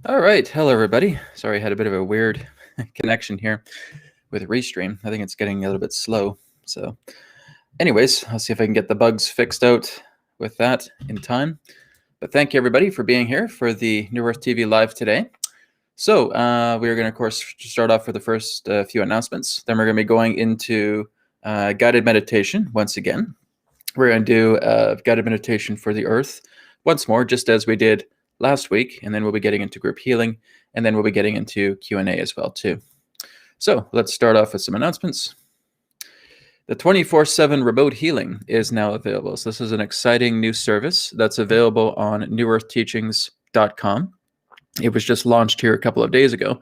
All right, hello everybody. Sorry, I had a bit of a weird connection here with Restream. I think it's getting a little bit slow. So anyways, I'll see if I can get the bugs fixed out with that in time. But thank you everybody for being here for the New Earth TV Live today. So we are going to, of course, start off with the first few announcements. Then we're going to be going into guided meditation once again. We're going to do a guided meditation for the Earth once more, just as we did last week, and then we'll be getting into group healing, and then we'll be getting into Q&A as well too. So let's start off with some announcements. The 24/7 remote healing is now available. So this is an exciting new service that's available on newearthteachings.com. It was just launched here a couple of days ago,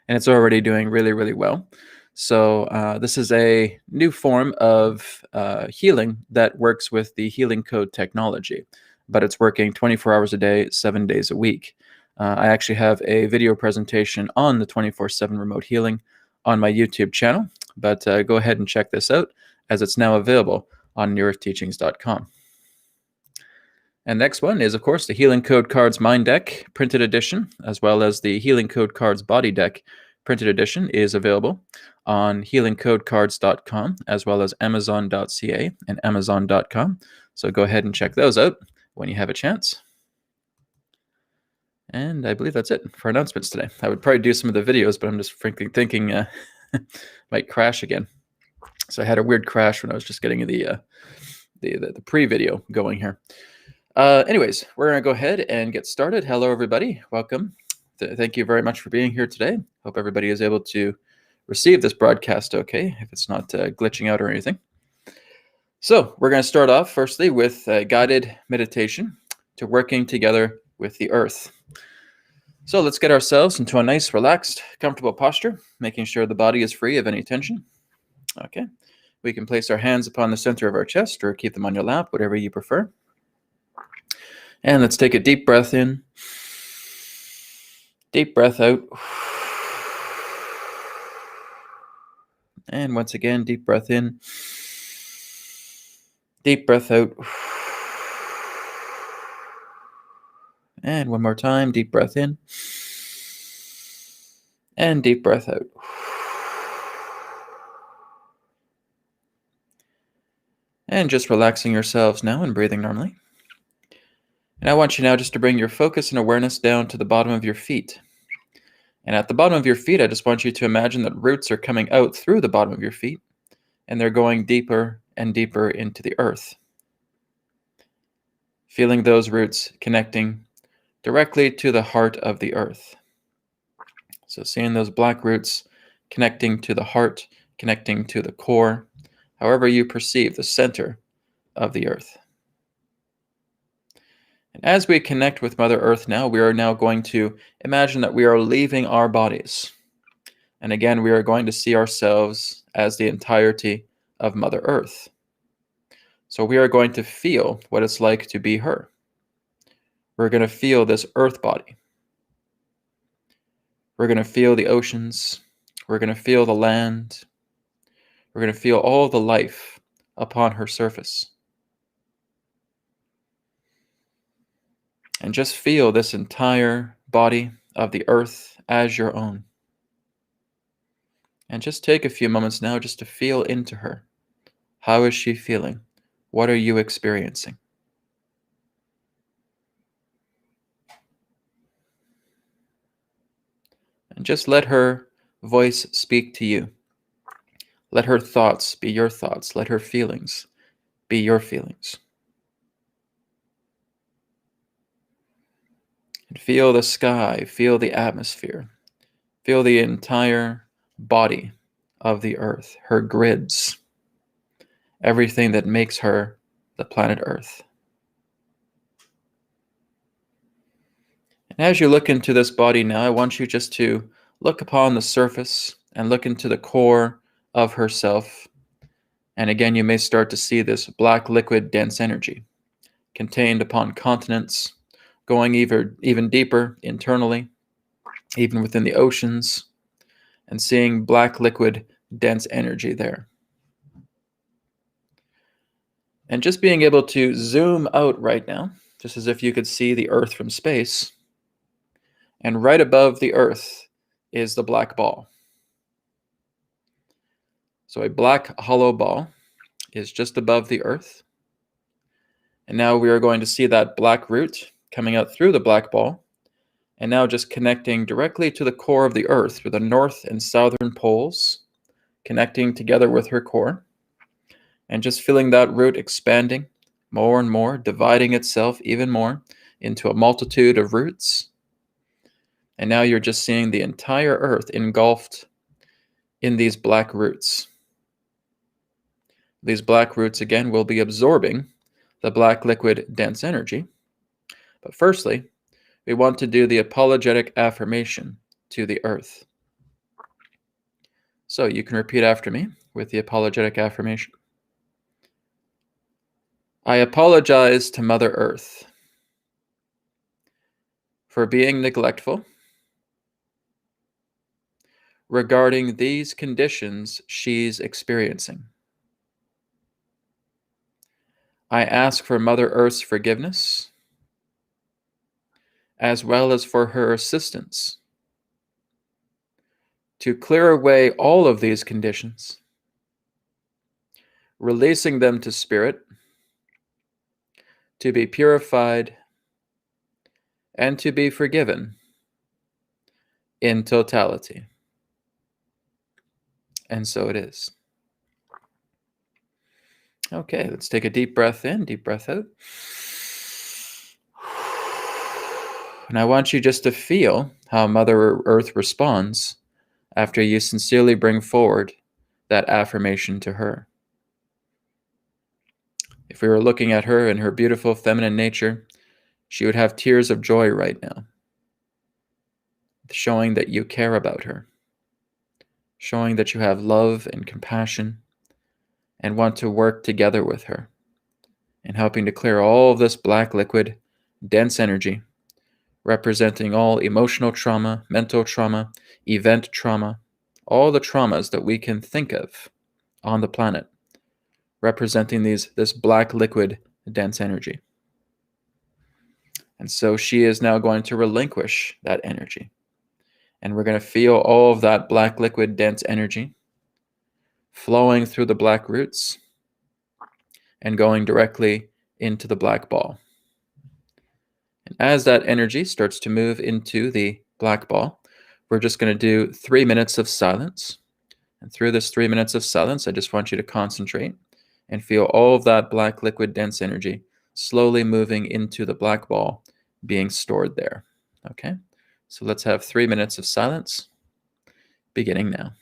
and it's already doing really, really well. So this is a new form of healing that works with the healing code technology, but it's working 24 hours a day, 7 days a week. I actually have a video presentation on the 24/7 remote healing on my YouTube channel, but go ahead and check this out as it's now available on newearthteachings.com. And next one is, of course, the Healing Code Cards Mind Deck printed edition, as well as the Healing Code Cards Body Deck printed edition is available on healingcodecards.com, as well as amazon.ca and amazon.com. So go ahead and check those out when you have a chance. And I believe that's it for announcements today. I would probably do some of the videos, but I'm just frankly thinking might crash again. So I had a weird crash when I was just getting the pre-video going here. Anyways, we're going to go ahead and get started. Hello, everybody. Welcome. Thank you very much for being here today. Hope everybody is able to receive this broadcast okay, if it's not glitching out or anything. So we're going to start off firstly with guided meditation to working together with the earth. So let's get ourselves into a nice, relaxed, comfortable posture, making sure the body is free of any tension. Okay. We can place our hands upon the center of our chest or keep them on your lap, whatever you prefer. And let's take a deep breath in, deep breath out. And once again, deep breath in, deep breath out. And one more time, deep breath in, and deep breath out. And just relaxing yourselves now and breathing normally. And I want you now just to bring your focus and awareness down to the bottom of your feet. And at the bottom of your feet, I just want you to imagine that roots are coming out through the bottom of your feet, and they're going deeper and deeper into the earth. Feeling those roots connecting directly to the heart of the earth. So seeing those black roots connecting to the heart, connecting to the core, however you perceive the center of the earth. And as we connect with Mother Earth now, we are now going to imagine that we are leaving our bodies. And again, we are going to see ourselves as the entirety of Mother Earth. So we are going to feel what it's like to be her. We're going to feel this earth body. We're going to feel the oceans. We're going to feel the land. We're going to feel all the life upon her surface. And just feel this entire body of the earth as your own. And just take a few moments now just to feel into her. How is she feeling? What are you experiencing? And just let her voice speak to you. Let her thoughts be your thoughts. Let her feelings be your feelings. And feel the sky, feel the atmosphere, feel the entire body of the earth, her grids, everything that makes her the planet Earth. And as you look into this body now, I want you just to look upon the surface and look into the core of herself. And again, you may start to see this black liquid dense energy contained upon continents, going even deeper internally, even within the oceans, and seeing black liquid dense energy there. And just being able to zoom out right now, just as if you could see the Earth from space, And right above the Earth is the black ball. So a black hollow ball is just above the Earth. And now we are going to see that black root coming out through the black ball, and now just connecting directly to the core of the Earth through the north and southern poles, connecting together with her core, and just feeling that root expanding more and more, dividing itself even more into a multitude of roots. And now you're just seeing the entire Earth engulfed in these black roots. These black roots, again, will be absorbing the black liquid dense energy. But firstly, we want to do the apologetic affirmation to the Earth. So you can repeat after me with the apologetic affirmation. I apologize to Mother Earth for being neglectful regarding these conditions she's experiencing. I ask for Mother Earth's forgiveness, as well as for her assistance to clear away all of these conditions, releasing them to Spirit to be purified and to be forgiven in totality. And so it is. Okay, let's take a deep breath in, deep breath out. And I want you just to feel how Mother Earth responds after you sincerely bring forward that affirmation to her. If we were looking at her in her beautiful feminine nature, she would have tears of joy right now, showing that you care about her, showing that you have love and compassion and want to work together with her and helping to clear all of this black liquid, dense energy, representing all emotional trauma, mental trauma, event trauma, all the traumas that we can think of on the planet, representing this black liquid, dense energy. And so she is now going to relinquish that energy. And we're going to feel all of that black liquid, dense energy flowing through the black roots and going directly into the black ball. And as that energy starts to move into the black ball, we're just going to do 3 minutes of silence. And through this 3 minutes of silence, I just want you to concentrate and feel all of that black liquid dense energy slowly moving into the black ball being stored there. Okay, so let's have 3 minutes of silence beginning now.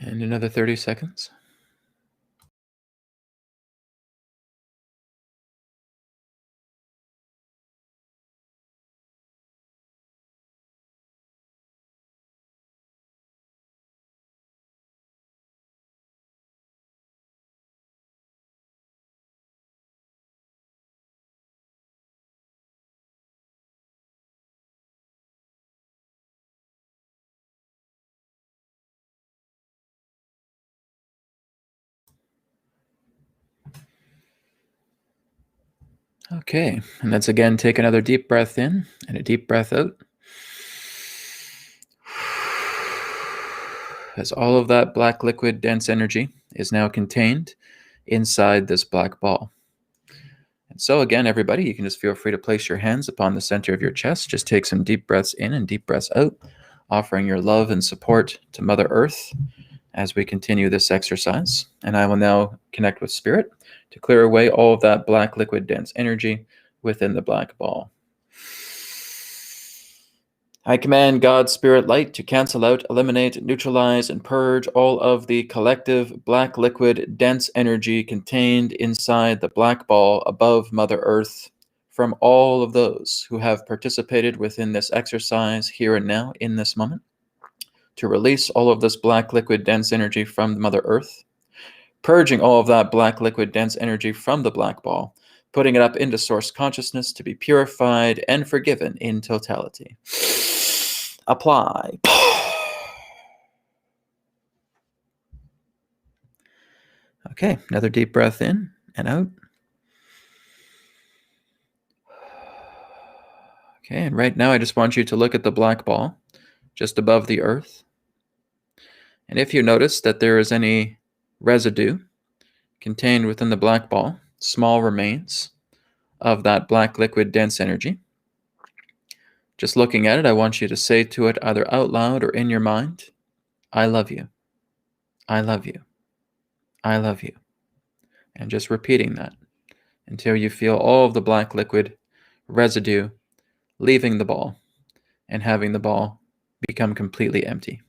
And another 30 seconds. Okay, and let's again take another deep breath in and a deep breath out. As all of that black liquid dense energy is now contained inside this black ball. And so again, everybody, you can just feel free to place your hands upon the center of your chest. Just take some deep breaths in and deep breaths out, offering your love and support to Mother Earth as we continue this exercise. And I will now connect with Spirit to clear away all of that black liquid dense energy within the black ball. I command God's Spirit light to cancel out, eliminate, neutralize, and purge all of the collective black liquid dense energy contained inside the black ball above Mother Earth from all of those who have participated within this exercise here and now in this moment, to release all of this black liquid dense energy from Mother Earth, purging all of that black liquid dense energy from the black ball, putting it up into source consciousness to be purified and forgiven in totality. Apply. Okay, another deep breath in and out. Okay, and right now I just want you to look at the black ball just above the earth. And if you notice that there is any residue contained within the black ball, small remains of that black liquid dense energy, just looking at it, I want you to say to it either out loud or in your mind, I love you. I love you. I love you. And just repeating that until you feel all of the black liquid residue leaving the ball and having the ball become completely empty.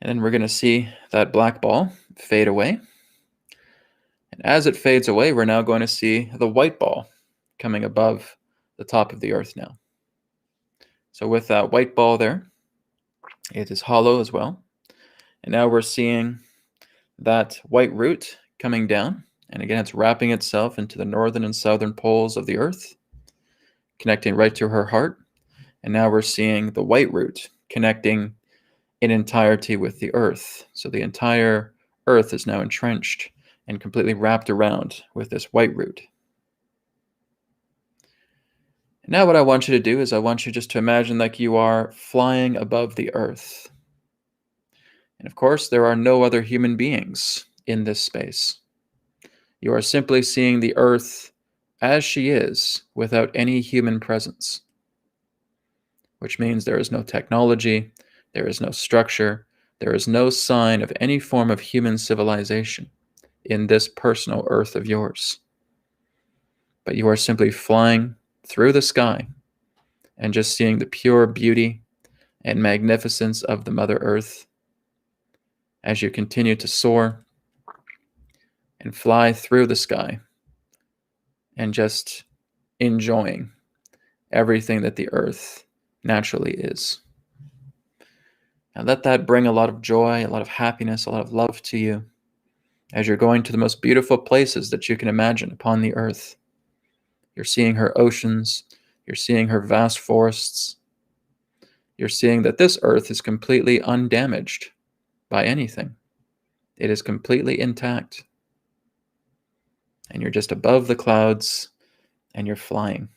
And then we're going to see that black ball fade away. And as it fades away, we're now going to see the white ball coming above the top of the earth now. So with that white ball there, it is hollow as well. And now we're seeing that white root coming down. And again, it's wrapping itself into the northern and southern poles of the earth, connecting right to her heart. And now we're seeing the white root connecting in entirety with the earth. So the entire earth is now entrenched and completely wrapped around with this white root. And now what I want you to do is I want you just to imagine like you are flying above the earth. And of course, there are no other human beings in this space. You are simply seeing the earth as she is without any human presence, which means there is no technology, there is no structure, there is no sign of any form of human civilization in this personal earth of yours. But you are simply flying through the sky and just seeing the pure beauty and magnificence of the Mother Earth as you continue to soar and fly through the sky and just enjoying everything that the earth naturally is. And let that bring a lot of joy, a lot of happiness, a lot of love to you as you're going to the most beautiful places that you can imagine upon the earth. You're seeing her oceans, you're seeing her vast forests, you're seeing that this earth is completely undamaged by anything. It is completely intact. And you're just above the clouds and you're flying.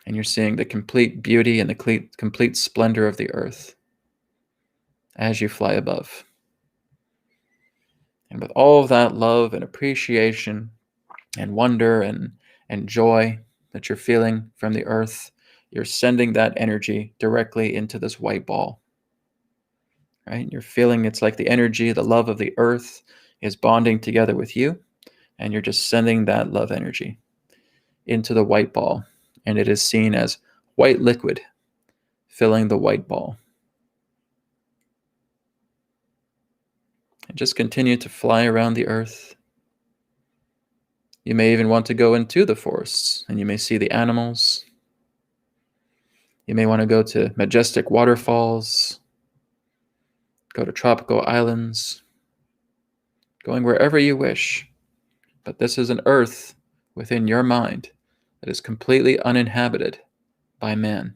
And you're seeing the complete beauty and the complete splendor of the earth as you fly above. And with all of that love and appreciation and wonder and joy that you're feeling from the earth, you're sending that energy directly into this white ball. Right? You're feeling it's like the energy, the love of the earth is bonding together with you, and you're just sending that love energy into the white ball, and it is seen as white liquid filling the white ball. And just continue to fly around the earth. You may even want to go into the forests, and you may see the animals. You may want to go to majestic waterfalls, go to tropical islands, going wherever you wish. But this is an earth within your mind that is completely uninhabited by man.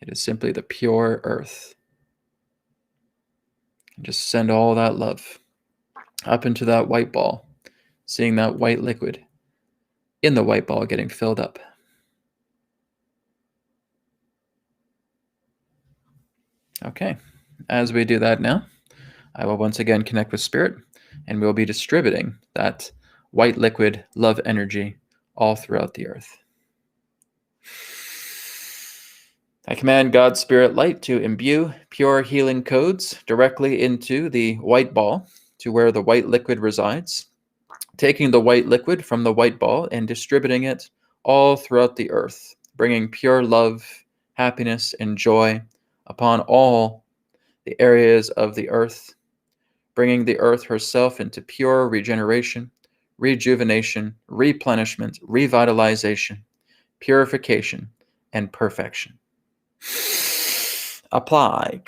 It is simply the pure earth. And just send all that love up into that white ball, seeing that white liquid in the white ball getting filled up. Okay, as we do that now, I will once again connect with Spirit, and we'll be distributing that white liquid love energy all throughout the earth. I command God's Spirit light to imbue pure healing codes directly into the white ball to where the white liquid resides, taking the white liquid from the white ball and distributing it all throughout the earth, bringing pure love, happiness, and joy upon all the areas of the earth, bringing the earth herself into pure regeneration, rejuvenation, replenishment, revitalization, purification, and perfection. Apply.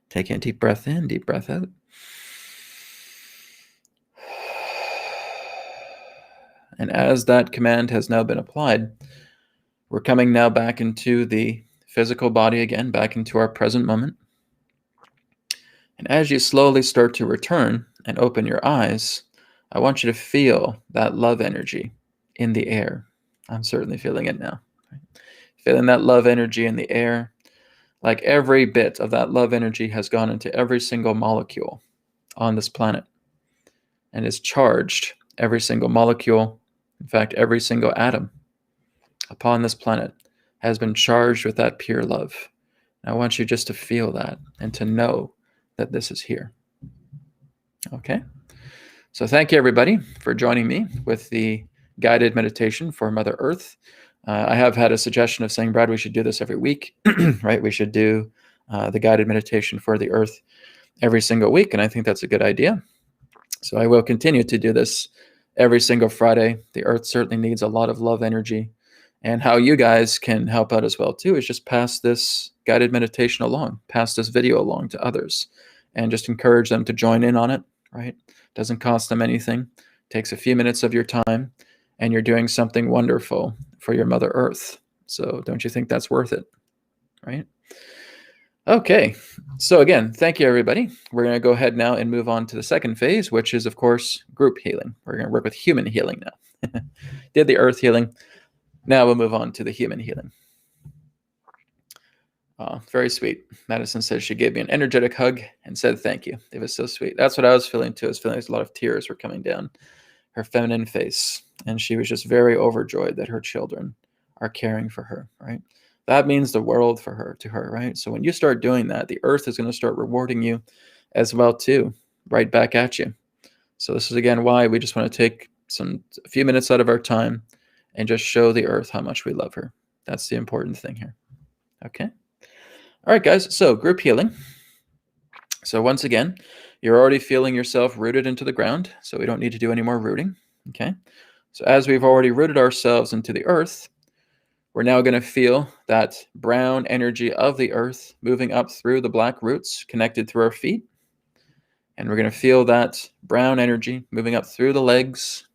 Take a deep breath in, deep breath out. And as that command has now been applied, we're coming now back into the physical body again, back into our present moment. And as you slowly start to return and open your eyes, I want you to feel that love energy in the air. I'm certainly feeling it now. Feeling that love energy in the air, like every bit of that love energy has gone into every single molecule on this planet and is charged every single molecule, in fact, every single atom upon this planet has been charged with that pure love. And I want you just to feel that and to know that this is here. Okay? So thank you, everybody, for joining me with the guided meditation for Mother Earth. I have had a suggestion of saying, Brad, we should do this every week, right? We should do the guided meditation for the Earth every single week, and I think that's a good idea. So I will continue to do this every single Friday. The Earth certainly needs a lot of love energy, and how you guys can help out as well, too, is just pass this guided meditation along, pass this video along to others, and just encourage them to join in on it, right? Doesn't cost them anything. Takes a few minutes of your time, and you're doing something wonderful for your Mother Earth. So don't you think that's worth it, right? Okay, so again, thank you, everybody. We're going to go ahead now and move on to the second phase, which is, of course, group healing. We're going to work with human healing now. Did the Earth healing. Now we'll move on to the human healing. Very sweet. Madison says she gave me an energetic hug and said thank you. It was so sweet. That's what I was feeling too. I was feeling like a lot of tears were coming down her feminine face. And she was just very overjoyed that her children are caring for her, right? That means the world for her, to her, right? So when you start doing that, the Earth is going to start rewarding you as well too, right back at you. So this is again why we just want to take a few minutes out of our time and just show the Earth how much we love her. That's the important thing here. Okay. All right, guys, so group healing. So once again, you're already feeling yourself rooted into the ground, so we don't need to do any more rooting, okay? So as we've already rooted ourselves into the earth, we're now going to feel that brown energy of the earth moving up through the black roots connected through our feet. And we're going to feel that brown energy moving up through the legs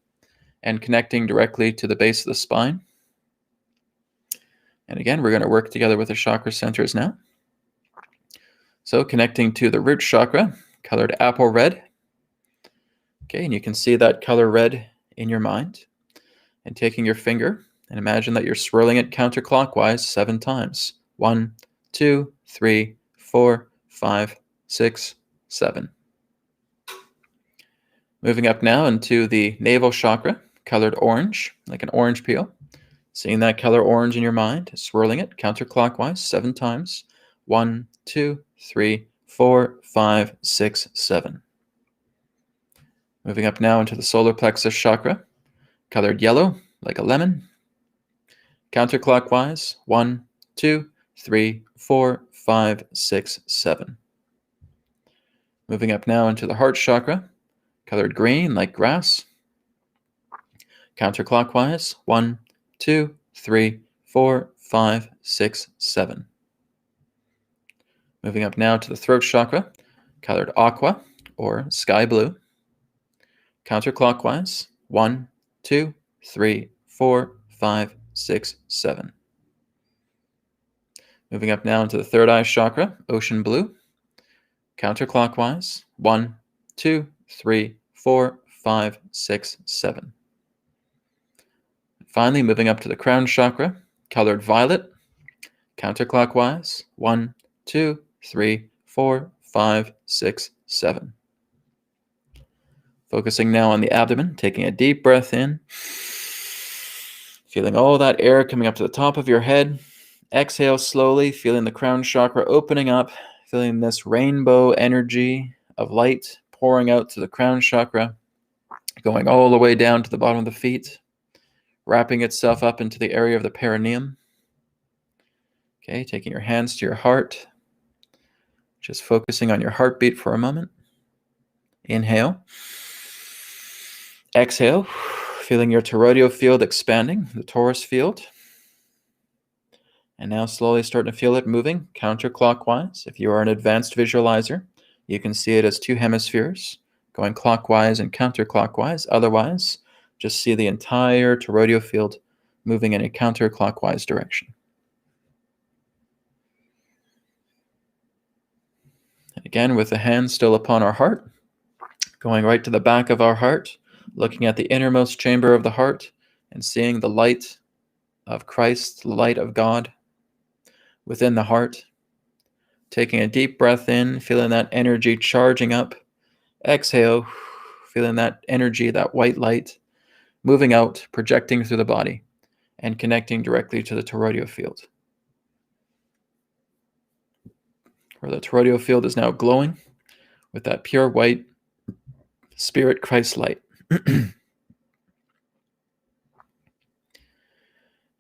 and connecting directly to the base of the spine. And again, we're going to work together with the chakra centers now. So connecting to the root chakra, colored apple red. Okay, and you can see that color red in your mind. And taking your finger and imagine that you're swirling it counterclockwise 7 times. 1, 2, 3, 4, 5, 6, 7. Moving up now into the navel chakra, colored orange, like an orange peel. Seeing that color orange in your mind, swirling it counterclockwise 7 times. 1, 2, 3, 4, 5, 6, 7. Moving up now into the solar plexus chakra, colored yellow, like a lemon. Counterclockwise, 1, 2, 3, 4, 5, 6, 7. Moving up now into the heart chakra, colored green like grass. Counterclockwise, 1, 2, 3, 4, 5, 6, 7. Moving up now to the throat chakra, colored aqua or sky blue. Counterclockwise, 1, 2, 3, 4, 5, 6, 7. Moving up now into the third eye chakra, ocean blue. Counterclockwise, 1, 2, 3, 4, 5, 6, 7. Finally, moving up to the crown chakra, colored violet. Counterclockwise, 1, 2, 3, 4, 5, 6, 7. Focusing now on the abdomen, taking a deep breath in, feeling all that air coming up to the top of your head. Exhale slowly, feeling the crown chakra opening up, feeling this rainbow energy of light pouring out to the crown chakra, going all the way down to the bottom of the feet, wrapping itself up into the area of the perineum. Okay, taking your hands to your heart, just focusing on your heartbeat for a moment. Inhale. Exhale, feeling your toroidal field expanding, the torus field. And now slowly starting to feel it moving counterclockwise. If you are an advanced visualizer, you can see it as two hemispheres going clockwise and counterclockwise. Otherwise, just see the entire toroidal field moving in a counterclockwise direction. And again, with the hand still upon our heart, going right to the back of our heart, looking at the innermost chamber of the heart and seeing the light of Christ, the light of God within the heart. Taking a deep breath in, feeling that energy charging up. Exhale, feeling that energy, that white light, moving out, projecting through the body, and connecting directly to the toroidal field, where the toroidal field is now glowing with that pure white spirit Christ light. And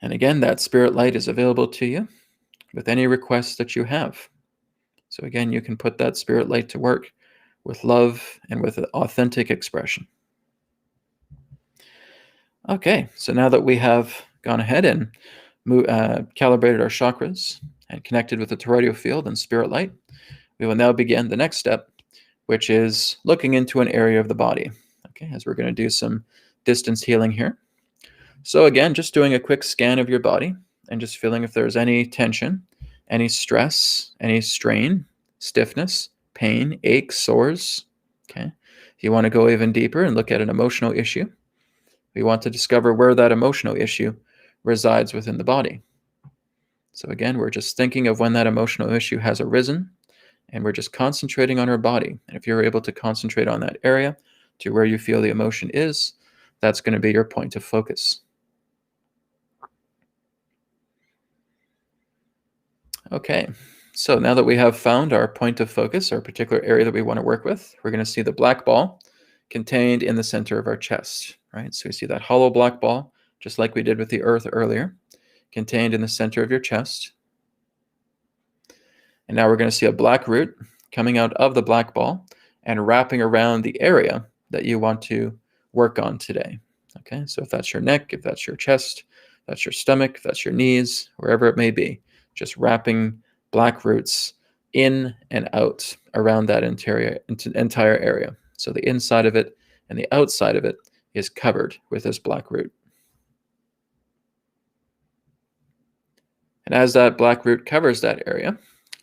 again, that spirit light is available to you with any requests that you have. So again, you can put that spirit light to work with love and with authentic expression. Okay, so now that we have gone ahead and calibrated our chakras and connected with the toroidal field and spirit light, we will now begin the next step, which is looking into an area of the body. Okay, as we're going to do some distance healing here. So again, just doing a quick scan of your body and just feeling if there's any tension, any stress, any strain, stiffness, pain, aches, sores. Okay. If you want to go even deeper and look at an emotional issue, we want to discover where that emotional issue resides within the body. So again, we're just thinking of when that emotional issue has arisen, and we're just concentrating on our body. And if you're able to concentrate on that area to where you feel the emotion is, that's going to be your point of focus. Okay, so now that we have found our point of focus, our particular area that we want to work with, we're going to see the black ball contained in the center of our chest, right? So we see that hollow black ball, just like we did with the earth earlier, contained in the center of your chest. And now we're going to see a black root coming out of the black ball and wrapping around the area that you want to work on today. Okay, so if that's your neck, if that's your chest, that's your stomach, if that's your knees, wherever it may be, just wrapping black roots in and out around that entire area. So the inside of it and the outside of it is covered with this black root. And as that black root covers that area,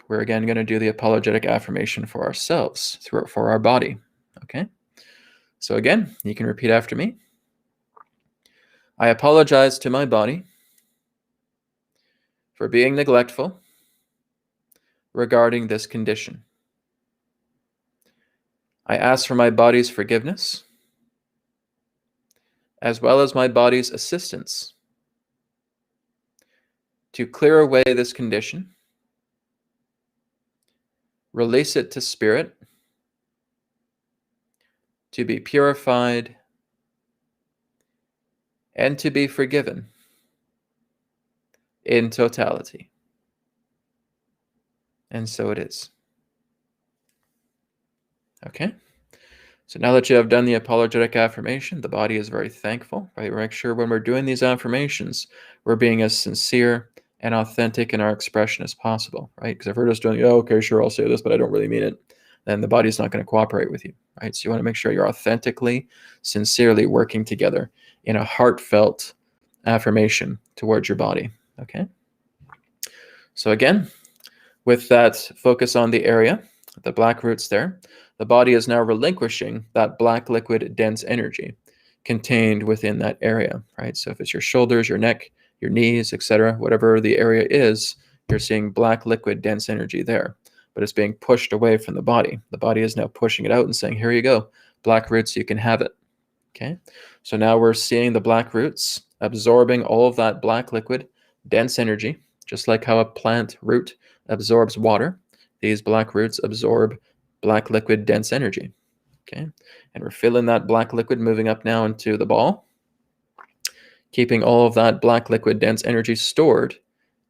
we're again going to do the apologetic affirmation for ourselves, for our body. Okay? So again, you can repeat after me. I apologize to my body for being neglectful regarding this condition. I ask for my body's forgiveness, as well as my body's assistance, to clear away this condition, release it to spirit, to be purified, and to be forgiven in totality. And so it is. Okay? So now that you have done the apologetic affirmation, the body is very thankful, right? We make sure when we're doing these affirmations, we're being as sincere and authentic in our expression as possible, right? Because if we're just doing, oh, okay, sure, I'll say this, but I don't really mean it, then the body's not going to cooperate with you, right? So you want to make sure you're authentically, sincerely working together in a heartfelt affirmation towards your body, okay? So again, with that focus on the area, the black roots there, the body is now relinquishing that black liquid dense energy contained within that area, right? So if it's your shoulders, your neck, your knees, etc., whatever the area is, you're seeing black liquid dense energy there, but it's being pushed away from the body. The body is now pushing it out and saying, here you go, black roots, you can have it, okay? So now we're seeing the black roots absorbing all of that black liquid dense energy, just like how a plant root absorbs water. These black roots absorb black liquid dense energy, okay? And we're feeling that black liquid moving up now into the ball, keeping all of that black liquid dense energy stored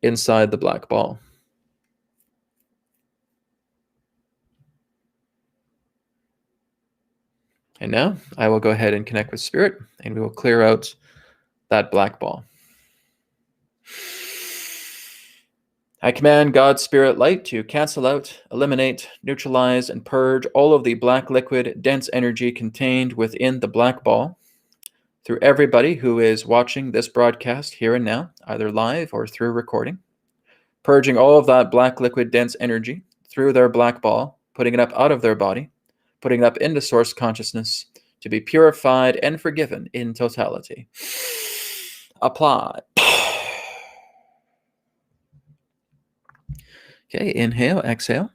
inside the black ball. And now I will go ahead and connect with spirit, and we will clear out that black ball. I command God's spirit light to cancel out, eliminate, neutralize, and purge all of the black liquid dense energy contained within the black ball through everybody who is watching this broadcast here and now, either live or through recording, purging all of that black liquid dense energy through their black ball, putting it up out of their body, putting it up into source consciousness to be purified and forgiven in totality. Apply. Okay, inhale, exhale.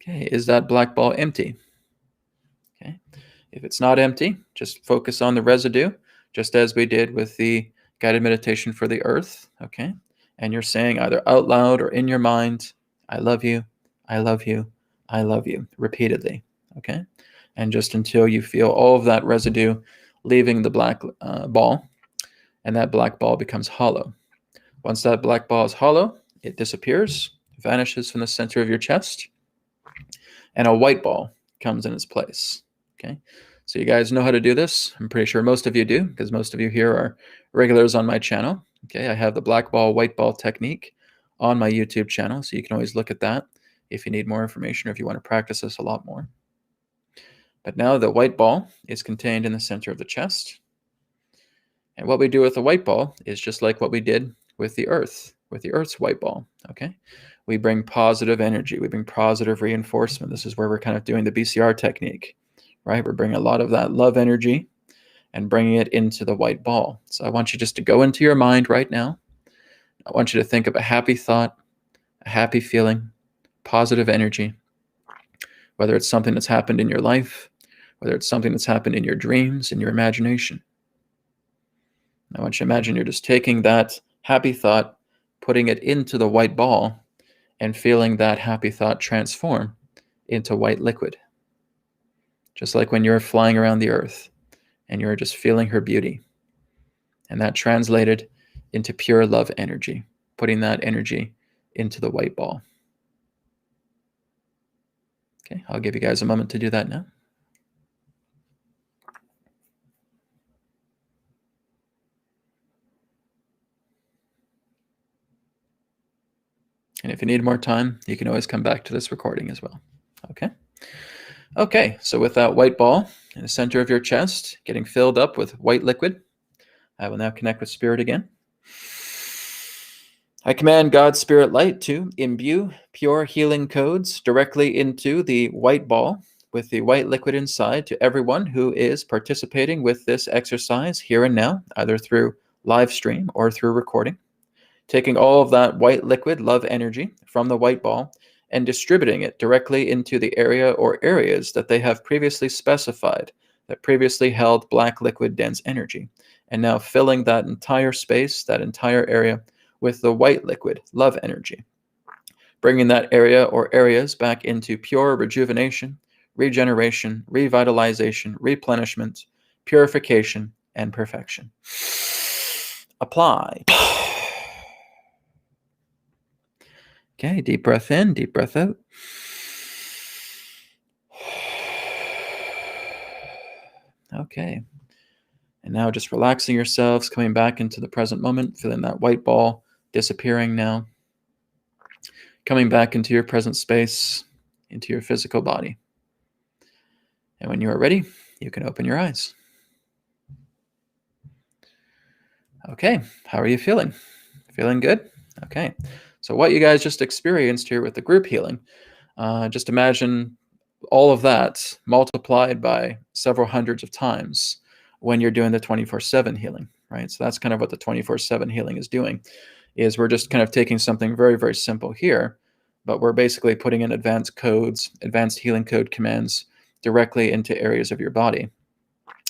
Okay, is that black ball empty? Okay, if it's not empty, just focus on the residue, just as we did with the guided meditation for the earth, okay? And you're saying either out loud or in your mind, I love you, I love you, I love you, repeatedly, okay? And just until you feel all of that residue leaving the black ball, and that black ball becomes hollow. Once that black ball is hollow, it disappears, vanishes from the center of your chest, and a white ball comes in its place, okay? So you guys know how to do this. I'm pretty sure most of you do, because most of you here are regulars on my channel, okay? I have the black ball, white ball technique on my YouTube channel, so you can always look at that if you need more information or if you want to practice this a lot more. But now the white ball is contained in the center of the chest. And what we do with the white ball is just like what we did with the Earth's white ball, okay? We bring positive energy. We bring positive reinforcement. This is where we're kind of doing the BCR technique, right? We're bringing a lot of that love energy and bringing it into the white ball. So I want you just to go into your mind right now. I want you to think of a happy thought, a happy feeling, positive energy, whether it's something that's happened in your life, whether it's something that's happened in your dreams, in your imagination. I want you to imagine you're just taking that happy thought, putting it into the white ball, and feeling that happy thought transform into white liquid. Just like when you're flying around the earth and you're just feeling her beauty. And that translated into pure love energy, putting that energy into the white ball. Okay, I'll give you guys a moment to do that now. And if you need more time, you can always come back to this recording as well. Okay? Okay, so with that white ball in the center of your chest, getting filled up with white liquid, I will now connect with spirit again. I command God's spirit light to imbue pure healing codes directly into the white ball with the white liquid inside to everyone who is participating with this exercise here and now, either through live stream or through recording. Taking all of that white liquid love energy from the white ball and distributing it directly into the area or areas that they have previously specified that previously held black liquid dense energy, and now filling that entire space, that entire area, with the white liquid love energy, bringing that area or areas back into pure rejuvenation, regeneration, revitalization, replenishment, purification, and perfection. Apply. Okay, deep breath in, deep breath out. Okay. And now just relaxing yourselves, coming back into the present moment, feeling that white ball disappearing now. Coming back into your present space, into your physical body. And when you are ready, you can open your eyes. Okay, how are you feeling? Feeling good? Okay. So what you guys just experienced here with the group healing, just imagine all of that multiplied by several hundreds of times when you're doing the 24/7 healing, right? So that's kind of what the 24/7 healing is doing, is we're just kind of taking something very, very simple here, but we're basically putting in advanced codes, advanced healing code commands directly into areas of your body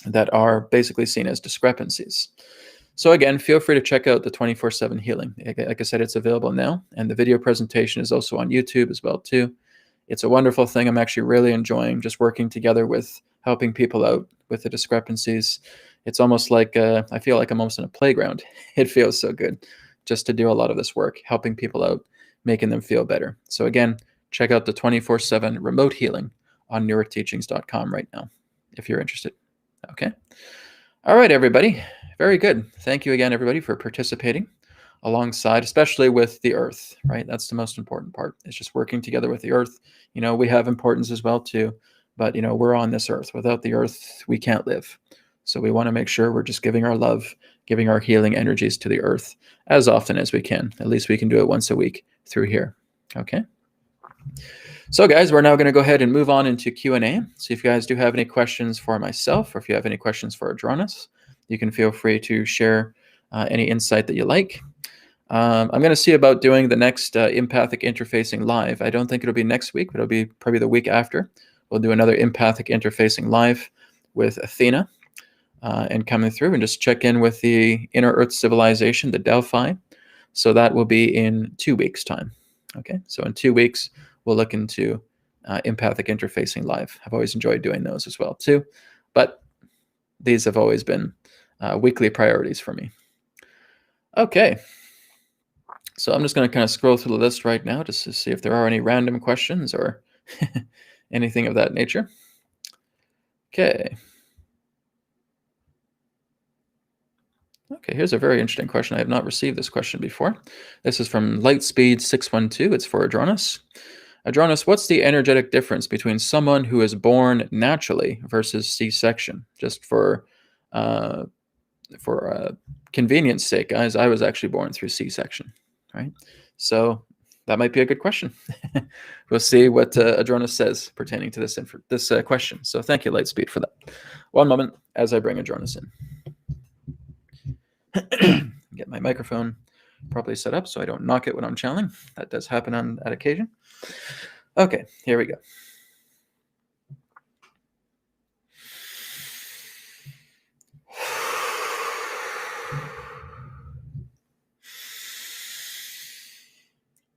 that are basically seen as discrepancies. So again, feel free to check out the 24/7 healing. Like I said, it's available now, and the video presentation is also on YouTube as well too. It's a wonderful thing. I'm actually really enjoying just working together with helping people out with the discrepancies. It's almost like I feel like I'm almost in a playground. It feels so good just to do a lot of this work, helping people out, making them feel better. So again, check out the 24/7 remote healing on newerteachings.com right now if you're interested. Okay. All right, everybody. Very good. Thank you again, everybody, for participating alongside, especially with the earth, right? That's the most important part. It's just working together with the earth. You know, we have importance as well too, but you know, we're on this earth. Without the earth, we can't live. So we want to make sure we're just giving our love, giving our healing energies to the earth as often as we can. At least we can do it once a week through here. Okay. So guys, we're now going to go ahead and move on into Q&A. So if you guys do have any questions for myself, or if you have any questions for Adronis, you can feel free to share any insight that you like. I'm going to see about doing the next empathic interfacing live. I don't think it'll be next week, but it'll be probably the week after. We'll do another empathic interfacing live with Athena and coming through and just check in with the inner Earth civilization, the Delphi. So that will be in 2 weeks' time. Okay, so in 2 weeks, we'll look into empathic interfacing live. I've always enjoyed doing those as well too, but these have always been weekly priorities for me. Okay. So I'm just going to kind of scroll through the list right now just to see if there are any random questions or anything of that nature. Okay. Okay, here's a very interesting question. I have not received this question before. This is from Lightspeed612. It's for Adronis. Adronis, what's the energetic difference between someone who is born naturally versus C-section? Just for convenience sake, guys, I was actually born through C-section, right? So that might be a good question. We'll see what Adronis says pertaining to this question. So thank you, Lightspeed, for that. One moment as I bring Adronis in. Get my microphone properly set up so I don't knock it when I'm channeling. That does happen on occasion. Okay, here we go.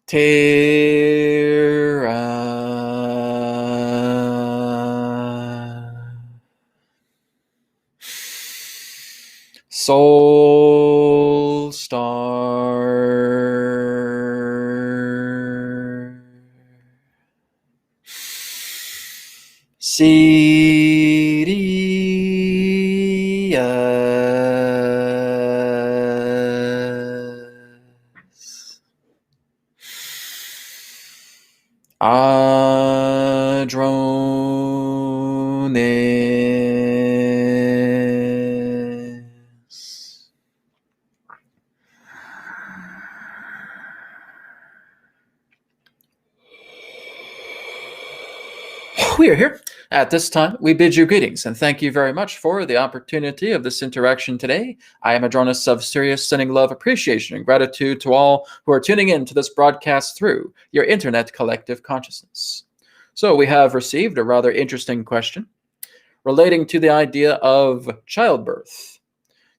Terra. Soul Star. Sirius. Adronis. We are here. At this time, we bid you greetings and thank you very much for the opportunity of this interaction today. I am Adronis of Sirius, sending love, appreciation, and gratitude to all who are tuning in to this broadcast through your internet collective consciousness. So we have received a rather interesting question relating to the idea of childbirth,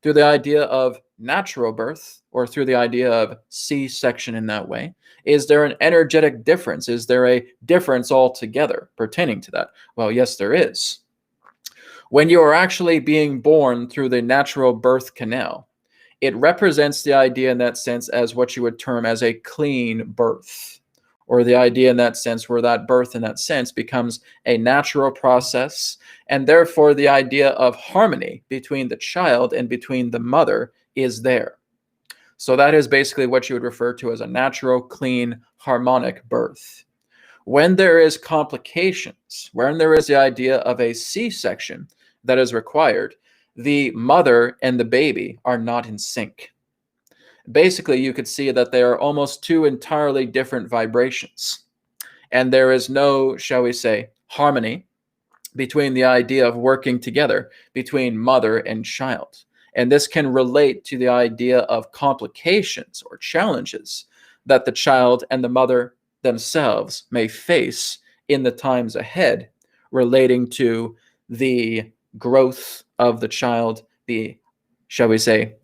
through the idea of natural birth, or through the idea of C-section in that way. Is there an energetic difference? Is there a difference altogether pertaining to that? Well, yes, there is. When you are actually being born through the natural birth canal, it represents the idea in that sense as what you would term as a clean birth, or the idea in that sense where that birth in that sense becomes a natural process, and therefore the idea of harmony between the child and between the mother is there. So that is basically what you would refer to as a natural, clean, harmonic birth. When there is complications, when there is the idea of a C-section that is required, the mother and the baby are not in sync. Basically, you could see that they are almost two entirely different vibrations. And there is no, shall we say, harmony between the idea of working together between mother and child. And this can relate to the idea of complications or challenges that the child and the mother themselves may face in the times ahead, relating to the growth of the child, the, shall we say,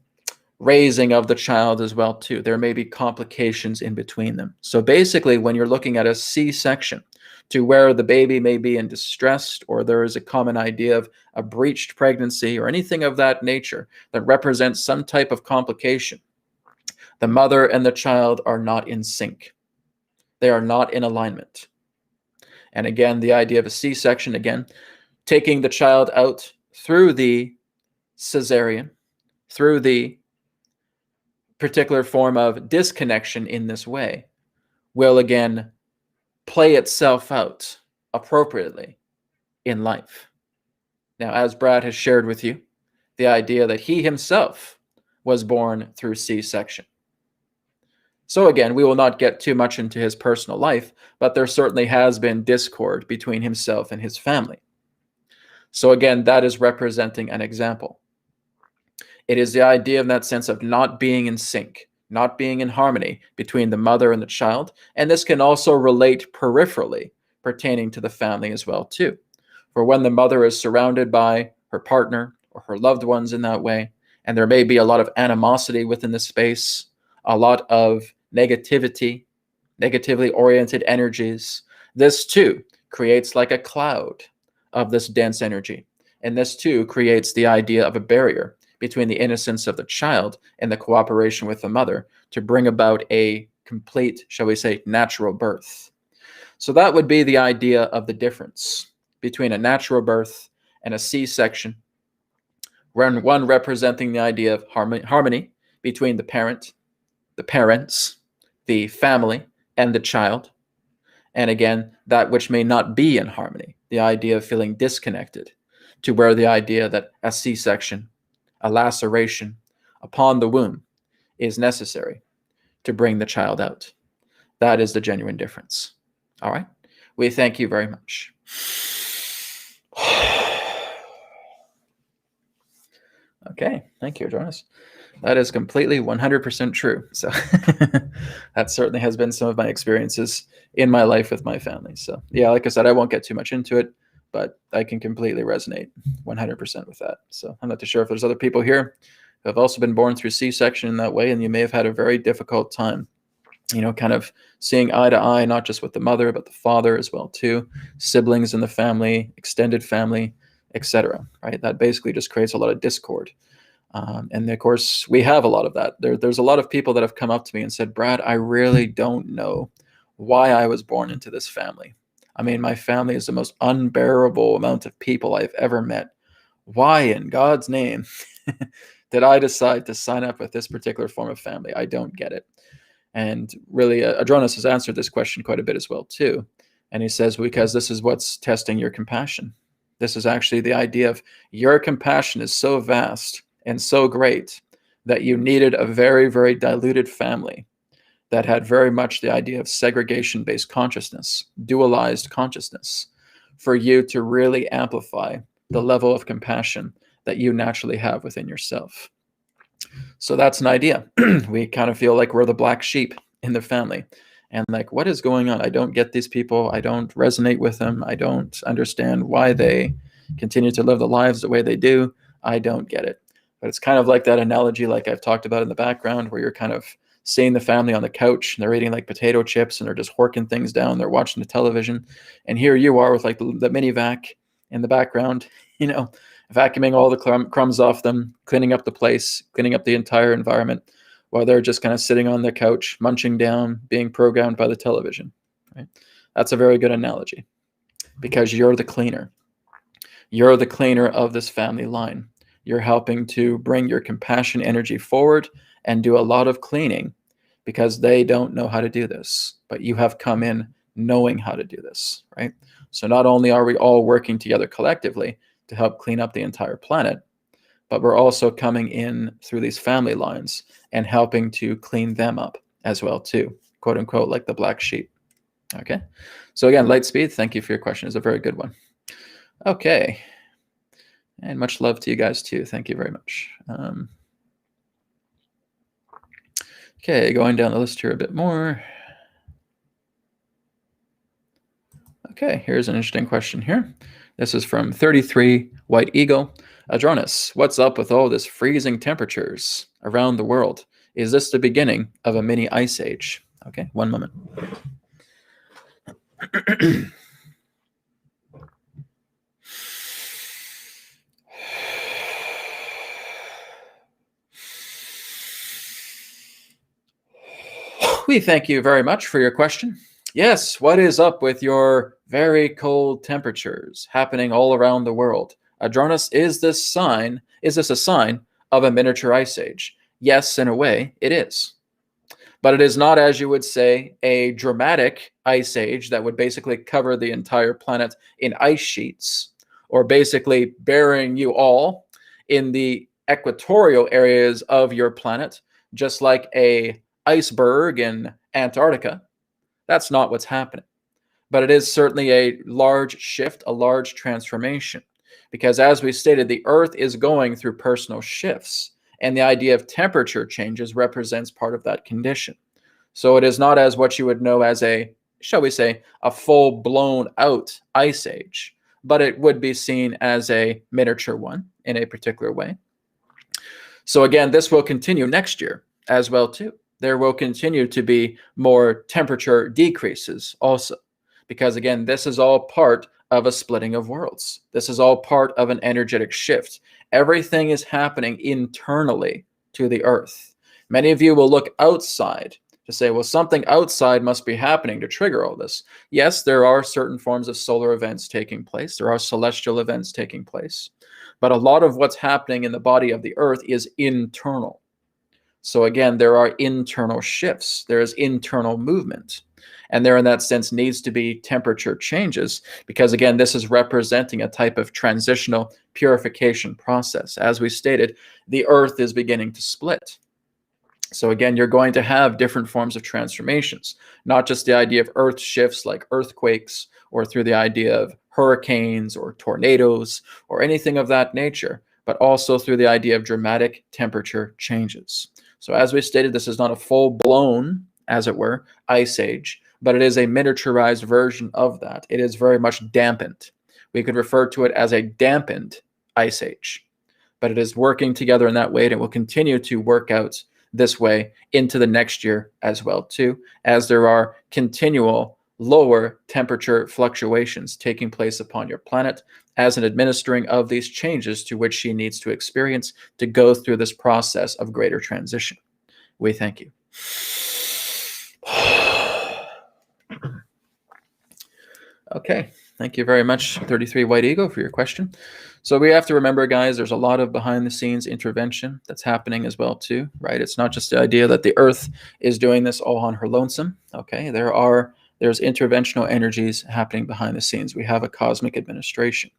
raising of the child as well too. There may be complications in between them. So basically, when you're looking at a C-section to where the baby may be in distress, or there is a common idea of a breached pregnancy or anything of that nature that represents some type of complication, the mother and the child are not in sync. They are not in alignment. And again, the idea of a C-section, again, taking the child out through the cesarean, through the particular form of disconnection in this way, will again play itself out appropriately in life. Now, as Brad has shared with you, the idea that he himself was born through C-section. So again, we will not get too much into his personal life, but there certainly has been discord between himself and his family. So again, that is representing an example. It is the idea in that sense of not being in sync, not being in harmony between the mother and the child. And this can also relate peripherally pertaining to the family as well too. For when the mother is surrounded by her partner or her loved ones in that way, and there may be a lot of animosity within the space, a lot of negativity, negatively oriented energies, this too creates like a cloud of this dense energy. And this too creates the idea of a barrier between the innocence of the child and the cooperation with the mother to bring about a complete, shall we say, natural birth. So that would be the idea of the difference between a natural birth and a C-section, one representing the idea of harmony between the parent, the parents, the family, and the child. And again, that which may not be in harmony, the idea of feeling disconnected, to where the idea that a C-section, a laceration upon the womb is necessary to bring the child out. That is the genuine difference. All right. We thank you very much. Okay. Thank you, Adronis. That is completely 100% true. So that certainly has been some of my experiences in my life with my family. So yeah, like I said, I won't get too much into it, but I can completely resonate 100% with that. So I'm not too sure if there's other people here who have also been born through C-section in that way, and you may have had a very difficult time, kind of seeing eye to eye, not just with the mother, but the father as well too, siblings in the family, extended family, etc. Right? That basically just creates a lot of discord. And of course, we have a lot of that. There's a lot of people that have come up to me and said, Brad, I really don't know why I was born into this family. I mean, my family is the most unbearable amount of people I've ever met. Why in God's name did I decide to sign up with this particular form of family? I don't get it. And really, Adronis has answered this question quite a bit as well, too. And he says, because this is what's testing your compassion. This is actually the idea of your compassion is so vast and so great that you needed a very, very diluted family that had very much the idea of segregation-based consciousness, dualized consciousness, for you to really amplify the level of compassion that you naturally have within yourself. So that's an idea. We kind of feel like we're the black sheep in the family. And like, what is going on? I don't get these people. I don't resonate with them. I don't understand why they continue to live the lives the way they do. I don't get it. But it's kind of like that analogy like I've talked about in the background, where you're kind of seeing the family on the couch and they're eating like potato chips and they're just horking things down. They're watching the television. And here you are with like the mini vac in the background, vacuuming all the crumbs off them, cleaning up the place, cleaning up the entire environment, while they're just kind of sitting on the couch, munching down, being programmed by the television. right? That's a very good analogy because you're the cleaner. You're the cleaner of this family line. You're helping to bring your compassion energy forward and do a lot of cleaning because they don't know how to do this, but you have come in knowing how to do this, right? So not only are we all working together collectively to help clean up the entire planet, but we're also coming in through these family lines and helping to clean them up as well too, quote unquote, like the black sheep. Okay. So again, Lightspeed, thank you for your question. It's a very good one. Okay. And much love to you guys too. Thank you very much. Okay, going down the list here a bit more. Okay, here's an interesting question here. This is from 33 White Eagle. Adronis, what's up with all this freezing temperatures around the world? Is this the beginning of a mini ice age? Okay, one moment. We thank you very much for your question. Yes, what is up with your very cold temperatures happening all around the world? Adronis, is this a sign of a miniature ice age? Yes, in a way, it is. But it is not, as you would say, a dramatic ice age that would basically cover the entire planet in ice sheets, or basically burying you all in the equatorial areas of your planet, just like a iceberg in Antarctica. That's not what's happening. But it is certainly a large shift, a large transformation. Because as we stated, the Earth is going through personal shifts. And the idea of temperature changes represents part of that condition. So it is not as what you would know as a, shall we say, a full blown out ice age, but it would be seen as a miniature one in a particular way. So again, this will continue next year as well too. There will continue to be more temperature decreases also, because again, this is all part of a splitting of worlds. This is all part of an energetic shift. Everything is happening internally to the Earth. Many of you will look outside to say, well, something outside must be happening to trigger all this. Yes, there are certain forms of solar events taking place. There are celestial events taking place. But a lot of what's happening in the body of the Earth is internal. So again, there are internal shifts. There is internal movement. And there, in that sense, needs to be temperature changes because, again, this is representing a type of transitional purification process. As we stated, the Earth is beginning to split. So again, you're going to have different forms of transformations, not just the idea of Earth shifts like earthquakes or through the idea of hurricanes or tornadoes or anything of that nature, but also through the idea of dramatic temperature changes. So as we stated, this is not a full-blown, as it were, ice age, but it is a miniaturized version of that. It is very much dampened. We could refer to it as a dampened ice age, but it is working together in that way, and it will continue to work out this way into the next year as well too, as there are continual lower temperature fluctuations taking place upon your planet as an administering of these changes to which she needs to experience to go through this process of greater transition. We thank you. Okay, thank you very much, 33 White Eagle, for your question. So we have to remember, guys, there's a lot of behind-the-scenes intervention that's happening as well, too, right? It's not just the idea that the Earth is doing this all on her lonesome, okay? There's interventional energies happening behind the scenes. We have a cosmic administration.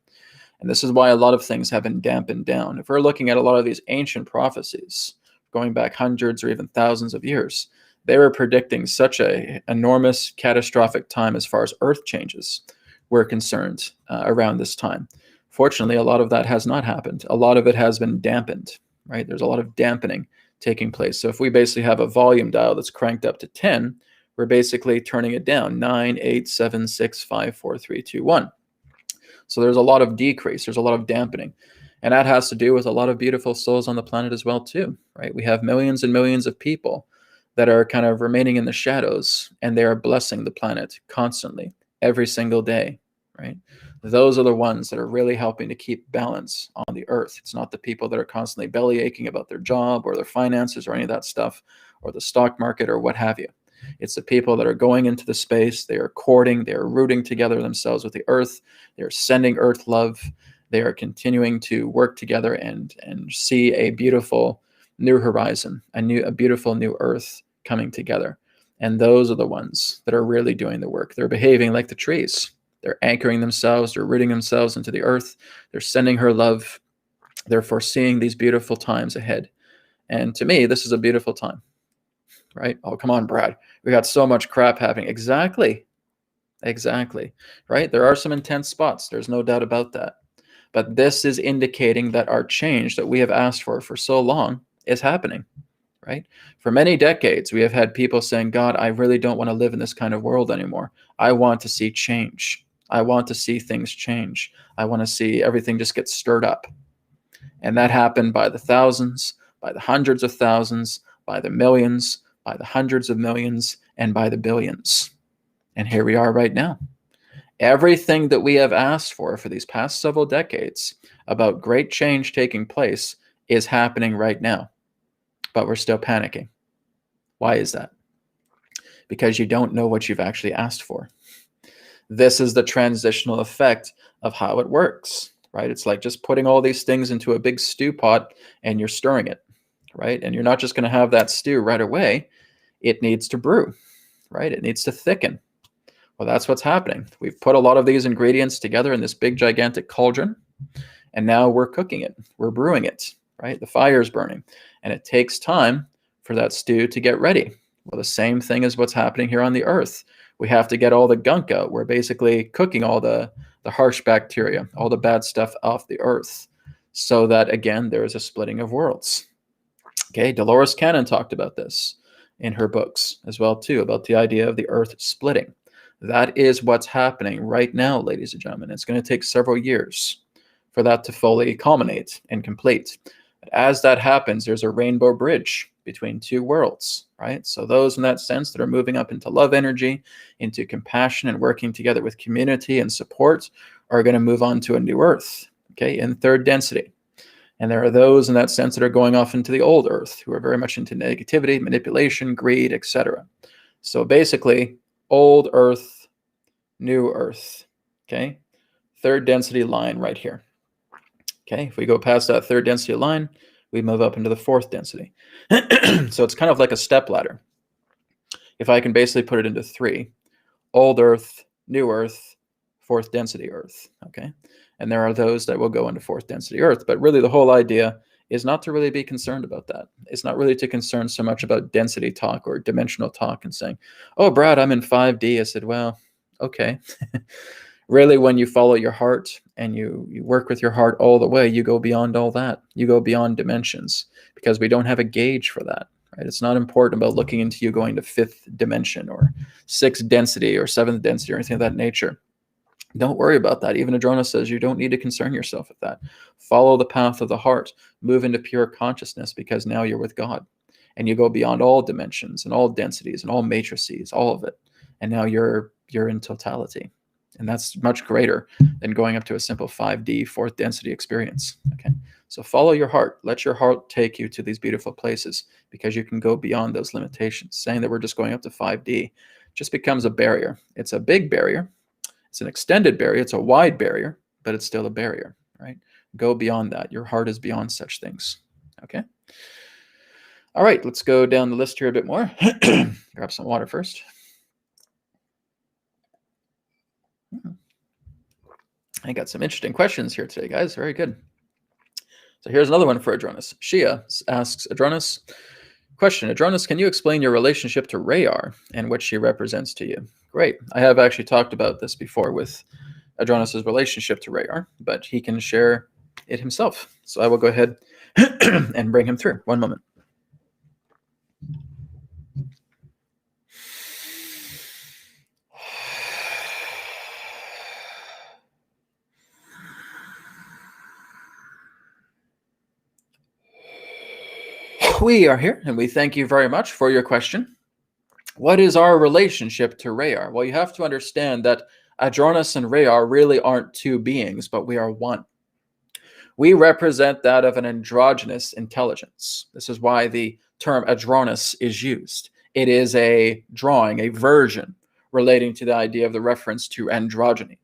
And this is why a lot of things have been dampened down. If we're looking at a lot of these ancient prophecies, going back hundreds or even thousands of years, they were predicting such a enormous catastrophic time as far as Earth changes were concerned around this time. Fortunately, a lot of that has not happened. A lot of it has been dampened, right? There's a lot of dampening taking place. So if we basically have a volume dial that's cranked up to 10, we're basically turning it down, 9, 8, 7, 6, 5, 4, 3, 2, 1. So there's a lot of decrease. There's a lot of dampening. And that has to do with a lot of beautiful souls on the planet as well, too, right? We have millions and millions of people that are kind of remaining in the shadows, and they are blessing the planet constantly, every single day, right? Those are the ones that are really helping to keep balance on the Earth. It's not the people that are constantly belly aching about their job or their finances or any of that stuff, or the stock market or what have you. It's the people that are going into the space. They are courting. They are rooting together themselves with the earth. They are sending earth love. They are continuing to work together and see a beautiful new horizon, a beautiful new earth coming together. And those are the ones that are really doing the work. They're behaving like the trees. They're anchoring themselves. They're rooting themselves into the earth. They're sending her love. They're foreseeing these beautiful times ahead. And to me, this is a beautiful time, right? Oh, come on, Brad. We got so much crap happening. Exactly. Exactly. Right? There are some intense spots. There's no doubt about that. But this is indicating that our change that we have asked for so long is happening, right? For many decades, we have had people saying, God, I really don't want to live in this kind of world anymore. I want to see change. I want to see things change. I want to see everything just get stirred up. And that happened by the thousands, by the hundreds of thousands, by the millions, by the hundreds of millions, and by the billions. And here we are right now. Everything that we have asked for these past several decades about great change taking place is happening right now. But we're still panicking. Why is that? Because you don't know what you've actually asked for. This is the transitional effect of how it works, right? It's like just putting all these things into a big stew pot and you're stirring it, right? And you're not just going to have that stew right away. It needs to brew, right? It needs to thicken. Well, that's what's happening. We've put a lot of these ingredients together in this big, gigantic cauldron, and now we're cooking it. We're brewing it, right? The fire's burning, and it takes time for that stew to get ready. Well, the same thing is what's happening here on the earth. We have to get all the gunk out. We're basically cooking all the harsh bacteria, all the bad stuff off the earth, so that, again, there is a splitting of worlds. Okay, Dolores Cannon talked about this in her books as well, too, about the idea of the earth splitting. That is what's happening right now, ladies and gentlemen. It's going to take several years for that to fully culminate and complete. But as that happens, there's a rainbow bridge between two worlds, right? So those in that sense that are moving up into love energy, into compassion and working together with community and support are going to move on to a new earth, okay, in third density. And there are those in that sense that are going off into the old earth who are very much into negativity, manipulation, greed, etc. So basically, old earth, new earth, okay? Third density line right here. Okay, if we go past that third density line, we move up into the fourth density. So it's kind of like a step ladder. If I can basically put it into three: old earth, new earth, fourth density earth, okay? And there are those that will go into fourth density earth, but really the whole idea is not to really be concerned about that. It's not really to concern so much about density talk or dimensional talk and saying, oh, Brad, I'm in 5D. I said, well, okay. Really, when you follow your heart and you work with your heart all the way, you go beyond all that. You go beyond dimensions because we don't have a gauge for that. Right? It's not important about looking into you going to fifth dimension or sixth density or seventh density or anything of that nature. Don't worry about that. Even Adronis says you don't need to concern yourself with that. Follow the path of the heart. Move into pure consciousness because now you're with God. And you go beyond all dimensions and all densities and all matrices, all of it. And now you're in totality. And that's much greater than going up to a simple 5D, fourth density experience. Okay, so follow your heart. Let your heart take you to these beautiful places because you can go beyond those limitations. Saying that we're just going up to 5D just becomes a barrier. It's a big barrier. It's an extended barrier. It's a wide barrier, but it's still a barrier, right? Go beyond that. Your heart is beyond such things. Okay. All right, let's go down the list here a bit more. Grab some water first. I got some interesting questions here today, guys. Very good. So here's another one for Adronis. Shia asks Adronis, question, Adronis, can you explain your relationship to RaYaR and what she represents to you? Great. I have actually talked about this before with Adronis's relationship to RaYaR, but he can share it himself. So I will go ahead and bring him through. One moment. We are here, and we thank you very much for your question. What is our relationship to RaYaR? Well, you have to understand that Adronis and RaYaR really aren't two beings, but we are one. We represent that of an androgynous intelligence. This is why the term Adronis is used. It is a drawing, a version relating to the idea of the reference to androgyny.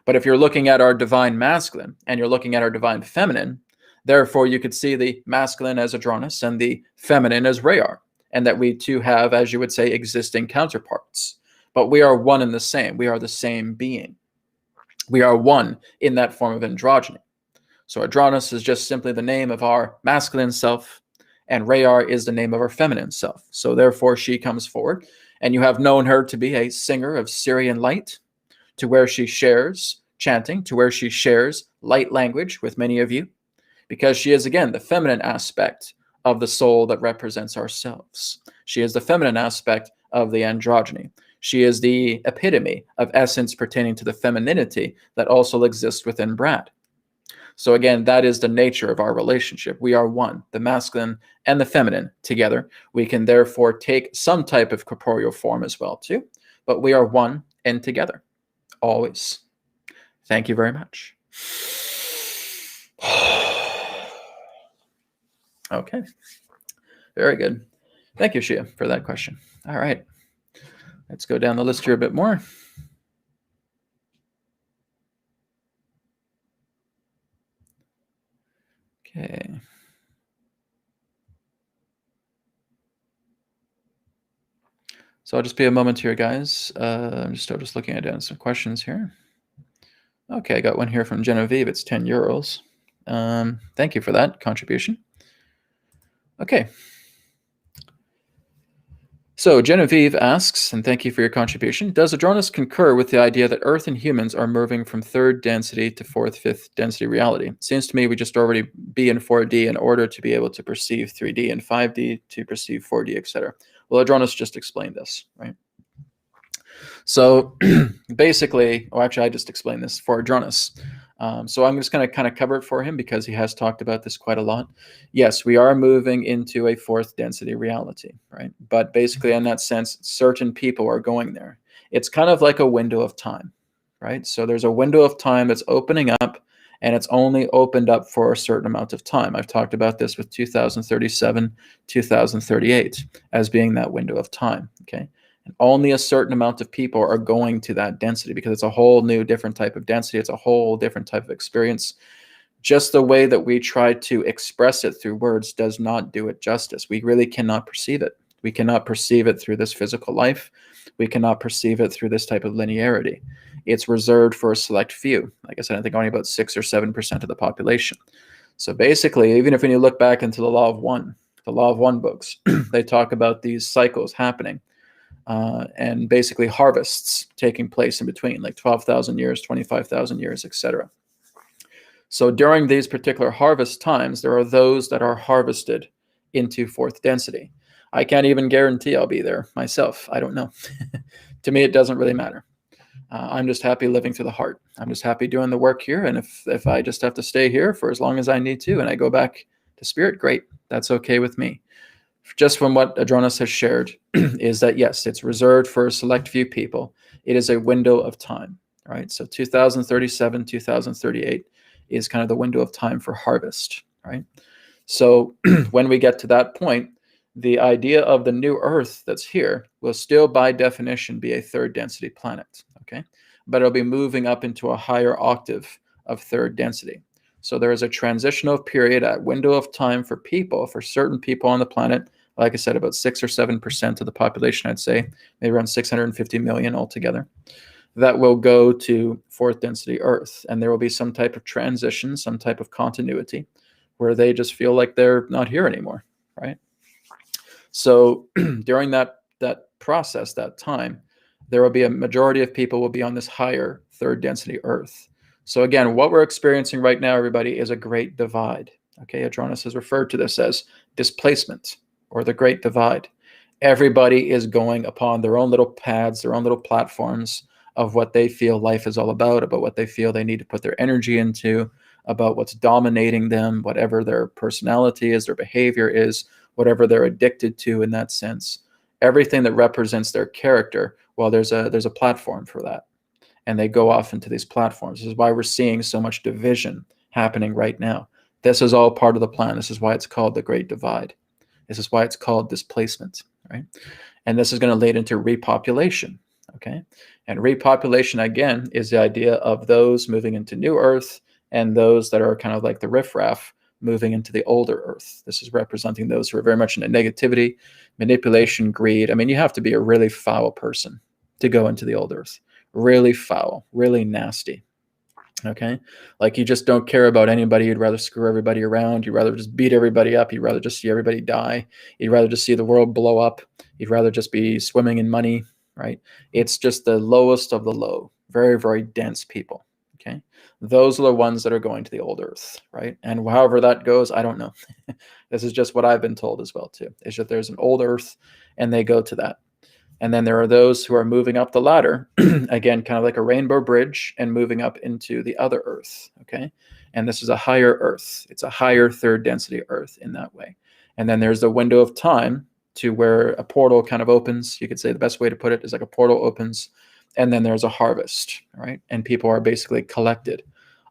But if you're looking at our divine masculine and you're looking at our divine feminine, therefore you could see the masculine as Adronis and the feminine as RaYaR, and that we too have, as you would say, existing counterparts. But we are one and the same. We are the same being. We are one in that form of androgyny. So Adronis is just simply the name of our masculine self, and RaYaR is the name of our feminine self. So therefore she comes forward, and you have known her to be a singer of Syrian light, to where she shares chanting, to where she shares light language with many of you, because she is, again, the feminine aspect of the soul that represents ourselves. She is the feminine aspect of the androgyny. She is the epitome of essence pertaining to the femininity that also exists within Brad. So again, that is the nature of our relationship. We are one, the masculine and the feminine together. We can therefore take some type of corporeal form as well too, but we are one and together, always. Thank you very much. Okay, very good. Thank you, Shia, for that question. All right, let's go down the list here a bit more. Okay. So I'll just be a moment here, guys. I'm just looking at some questions here. Okay, I got one here from Genevieve. It's 10 euros. Thank you for that contribution. Okay. So Genevieve asks, and thank you for your contribution, does Adronis concur with the idea that Earth and humans are moving from third density to fourth, fifth density reality? It seems to me we just already be in 4D in order to be able to perceive 3D and 5D to perceive 4D, etc. Well, Adronis just explained this, right? So basically, actually, I just explained this for Adronis. So I'm just going to kind of cover it for him because he has talked about this quite a lot. Yes, we are moving into a fourth density reality, right? But basically, in that sense, certain people are going there. It's kind of like a window of time, right? So there's a window of time that's opening up, and it's only opened up for a certain amount of time. I've talked about this with 2037, 2038 as being that window of time, okay? And only a certain amount of people are going to that density because it's a whole new different type of density. It's a whole different type of experience. Just the way that we try to express it through words does not do it justice. We really cannot perceive it. We cannot perceive it through this physical life. We cannot perceive it through this type of linearity. It's reserved for a select few. Like I said, I think only about 6 or 7% of the population. So basically, even if when you look back into the Law of One books, they talk about these cycles happening. And basically harvests taking place in between, like 12,000 years, 25,000 years, etc. So during these particular harvest times, there are those that are harvested into fourth density. I can't even guarantee I'll be there myself. I don't know. To me, it doesn't really matter. I'm just happy living through the heart. I'm just happy doing the work here. And if I just have to stay here for as long as I need to and I go back to spirit, great. That's okay with me. Just from what Adronis has shared is that, yes, it's reserved for a select few people. It is a window of time, right? So 2037, 2038 is kind of the window of time for harvest, right? So when we get to that point, the idea of the new Earth that's here will still by definition be a third density planet, okay? But it'll be moving up into a higher octave of third density. So there is a transitional period, a window of time for people, for certain people on the planet. Like I said, about 6 or 7% of the population, I'd say, maybe around 650 million altogether, that will go to fourth density Earth. And there will be some type of transition, some type of continuity where they just feel like they're not here anymore, right? So during that process, that time, there will be a majority of people will be on this higher third density Earth. So again, what we're experiencing right now, everybody, is a great divide. Okay, Adronis has referred to this as displacement or the great divide. Everybody is going upon their own little paths, their own little platforms of what they feel life is all about what they feel they need to put their energy into, about what's dominating them, whatever their personality is, their behavior is, whatever they're addicted to in that sense. Everything that represents their character, well, there's a platform for that. And they go off into these platforms. This is why we're seeing so much division happening right now. This is all part of the plan. This is why it's called the Great Divide. This is why it's called displacement. right? And this is going to lead into repopulation, okay? And repopulation, again, is the idea of those moving into new Earth and those that are kind of like the riffraff moving into the older Earth. This is representing those who are very much into negativity, manipulation, greed. I mean, you have to be a really foul person to go into the old Earth. Really foul, really nasty. Okay, like you just don't care about anybody. You'd rather screw everybody around. You'd rather just beat everybody up. You'd rather just see everybody die. You'd rather just see the world blow up. You'd rather just be swimming in money, right? It's just the lowest of the low. Very, very dense people. Okay, those are the ones that are going to the old Earth, right? And however that goes, I don't know. This is just what I've been told as well too. Is that there's an old Earth, and they go to that. And then there are those who are moving up the ladder, again, kind of like a rainbow bridge, and moving up into the other Earth, okay? And this is a higher Earth. It's a higher third density Earth in that way. And then there's the window of time to where a portal kind of opens. You could say the best way to put it is like a portal opens, and then there's a harvest, right? And people are basically collected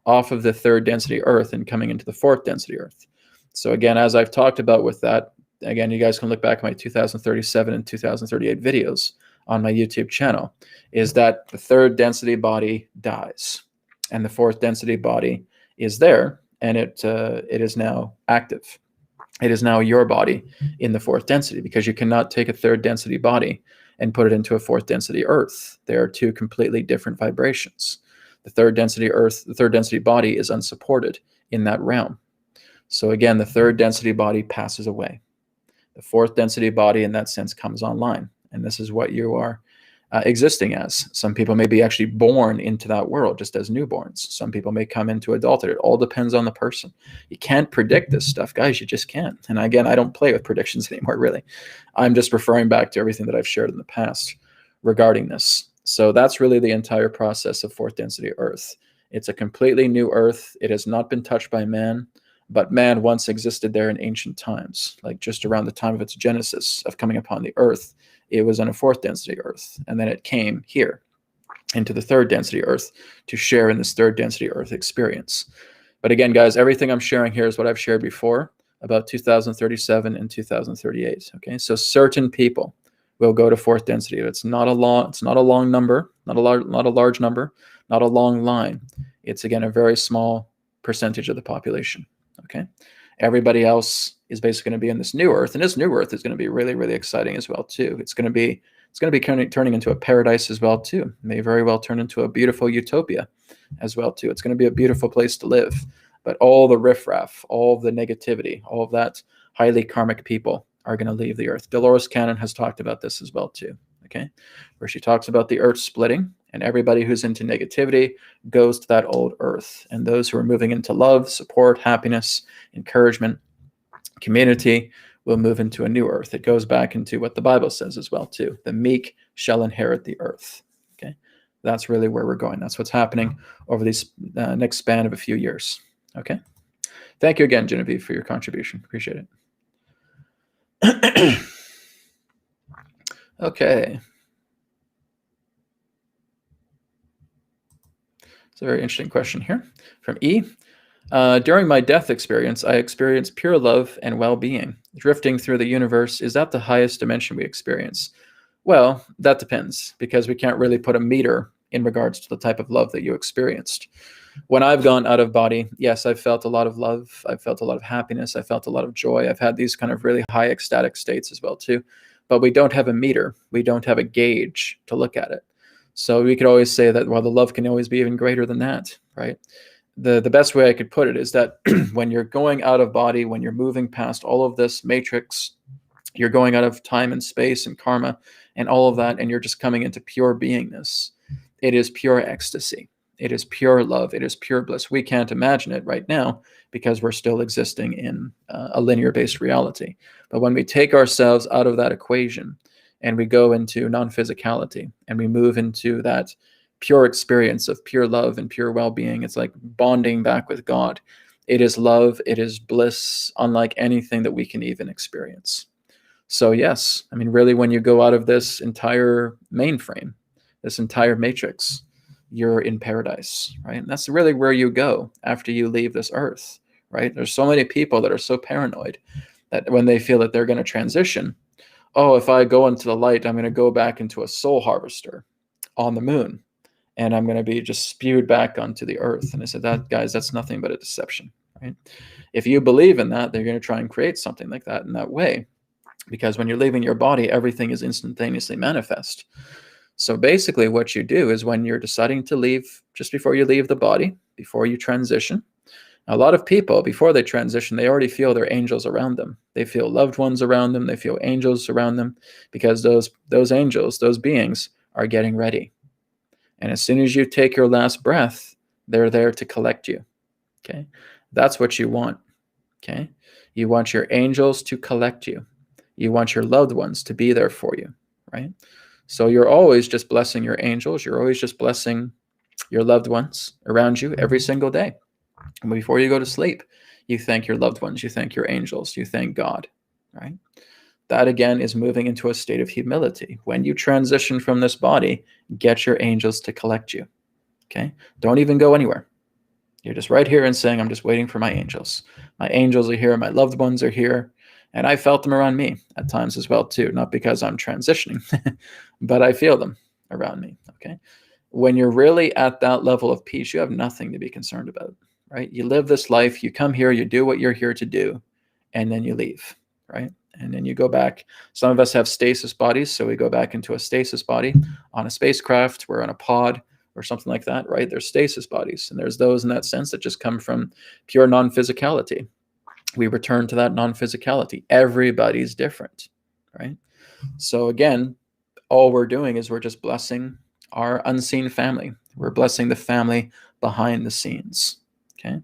off of the third density Earth and coming into the fourth density Earth. So again, as I've talked about with that, again, you guys can look back at my 2037 and 2038 videos on my YouTube channel, is that the third density body dies and the fourth density body is there, and it is now active. It is now your body in the fourth density, because you cannot take a third density body and put it into a fourth density Earth. They are two completely different vibrations. The third density Earth, the third density body is unsupported in that realm. So again, the third density body passes away. The fourth density body in that sense comes online. And this is what you are existing as. Some people may be actually born into that world just as newborns. Some people may come into adulthood. It all depends on the person. You can't predict this stuff, guys. You just can't. And again, I don't play with predictions anymore, really. I'm just referring back to everything that I've shared in the past regarding this. So that's really the entire process of fourth density Earth. It's a completely new Earth. It has not been touched by man. But man once existed there in ancient times, like just around the time of its genesis of coming upon the Earth. It was on a fourth density Earth, and then it came here into the third density Earth to share in this third density Earth experience. But again, guys, everything I'm sharing here is what I've shared before about 2037 and 2038. Okay, so certain people will go to fourth density. It's not a long number, not a large number, not a long line. It's again a very small percentage of the population. Okay, everybody else is basically going to be in this new Earth, and this new Earth is going to be really, really exciting as well too. It's going to be turning into a paradise as well too. It may very well turn into a beautiful utopia as well too. It's going to be a beautiful place to live. But all the riffraff, all the negativity, all of that highly karmic people are going to leave the Earth. Dolores Cannon has talked about this as well too. Okay, where she talks about the Earth splitting, and everybody who's into negativity goes to that old Earth. And those who are moving into love, support, happiness, encouragement, community will move into a new Earth. It goes back into what the Bible says as well too. The meek shall inherit the earth. Okay, that's really where we're going. That's what's happening over this next span of a few years. Okay, thank you again, Genevieve, for your contribution. Appreciate it. Okay. It's a very interesting question here from E. During my death experience, I experienced pure love and well-being. Drifting through the universe, is that the highest dimension we experience? Well, that depends, because we can't really put a meter in regards to the type of love that you experienced. When I've gone out of body, yes, I've felt a lot of love. I've felt a lot of happiness. I felt a lot of joy. I've had these kind of really high ecstatic states as well too. But we don't have a meter. We don't have a gauge to look at it. So we could always say that, well, the love can always be even greater than that, right? The best way I could put it is that when you're going out of body, when you're moving past all of this matrix, you're going out of time and space and karma and all of that, and you're just coming into pure beingness. It is pure ecstasy. It is pure love. It is pure bliss. We can't imagine it right now because we're still existing in a linear-based reality. But when we take ourselves out of that equation and we go into non-physicality and we move into that pure experience of pure love and pure well-being, it's like bonding back with God. It is love. It is bliss, unlike anything that we can even experience. So yes, I mean, really, when you go out of this entire mainframe, this entire matrix, you're in paradise, right? And that's really where you go after you leave this earth, right? There's so many people that are so paranoid that when they feel that they're going to transition, oh, if I go into the light, I'm going to go back into a soul harvester on the moon, and I'm going to be just spewed back onto the earth. And I said, that, guys, that's nothing but a deception, right? If you believe in that, they're going to try and create something like that in that way, because when you're leaving your body, everything is instantaneously manifest. So basically what you do is when you're deciding to leave, just before you leave the body, before you transition, a lot of people, before they transition, they already feel their angels around them. They feel loved ones around them. They feel angels around them, because those angels, those beings are getting ready. And as soon as you take your last breath, they're there to collect you. Okay? That's what you want. Okay? You want your angels to collect you. You want your loved ones to be there for you, right? So you're always just blessing your angels. You're always just blessing your loved ones around you every single day. And before you go to sleep, you thank your loved ones, you thank your angels, you thank God, right? That again is moving into a state of humility. When you transition from this body, get your angels to collect you, okay? Don't even go anywhere. You're just right here and saying, I'm just waiting for my angels. My angels are here, my loved ones are here, and I felt them around me at times as well too, not because I'm transitioning, but I feel them around me, okay? When you're really at that level of peace, you have nothing to be concerned about, right? You live this life, you come here, you do what you're here to do, and then you leave, right? And then you go back. Some of us have stasis bodies, so we go back into a stasis body on a spacecraft, we're on a pod or something like that, right? There's stasis bodies, and there's those in that sense that just come from pure non-physicality. We return to that non-physicality. Everybody's different, right? So again, all we're doing is we're just blessing our unseen family. We're blessing the family behind the scenes, okay?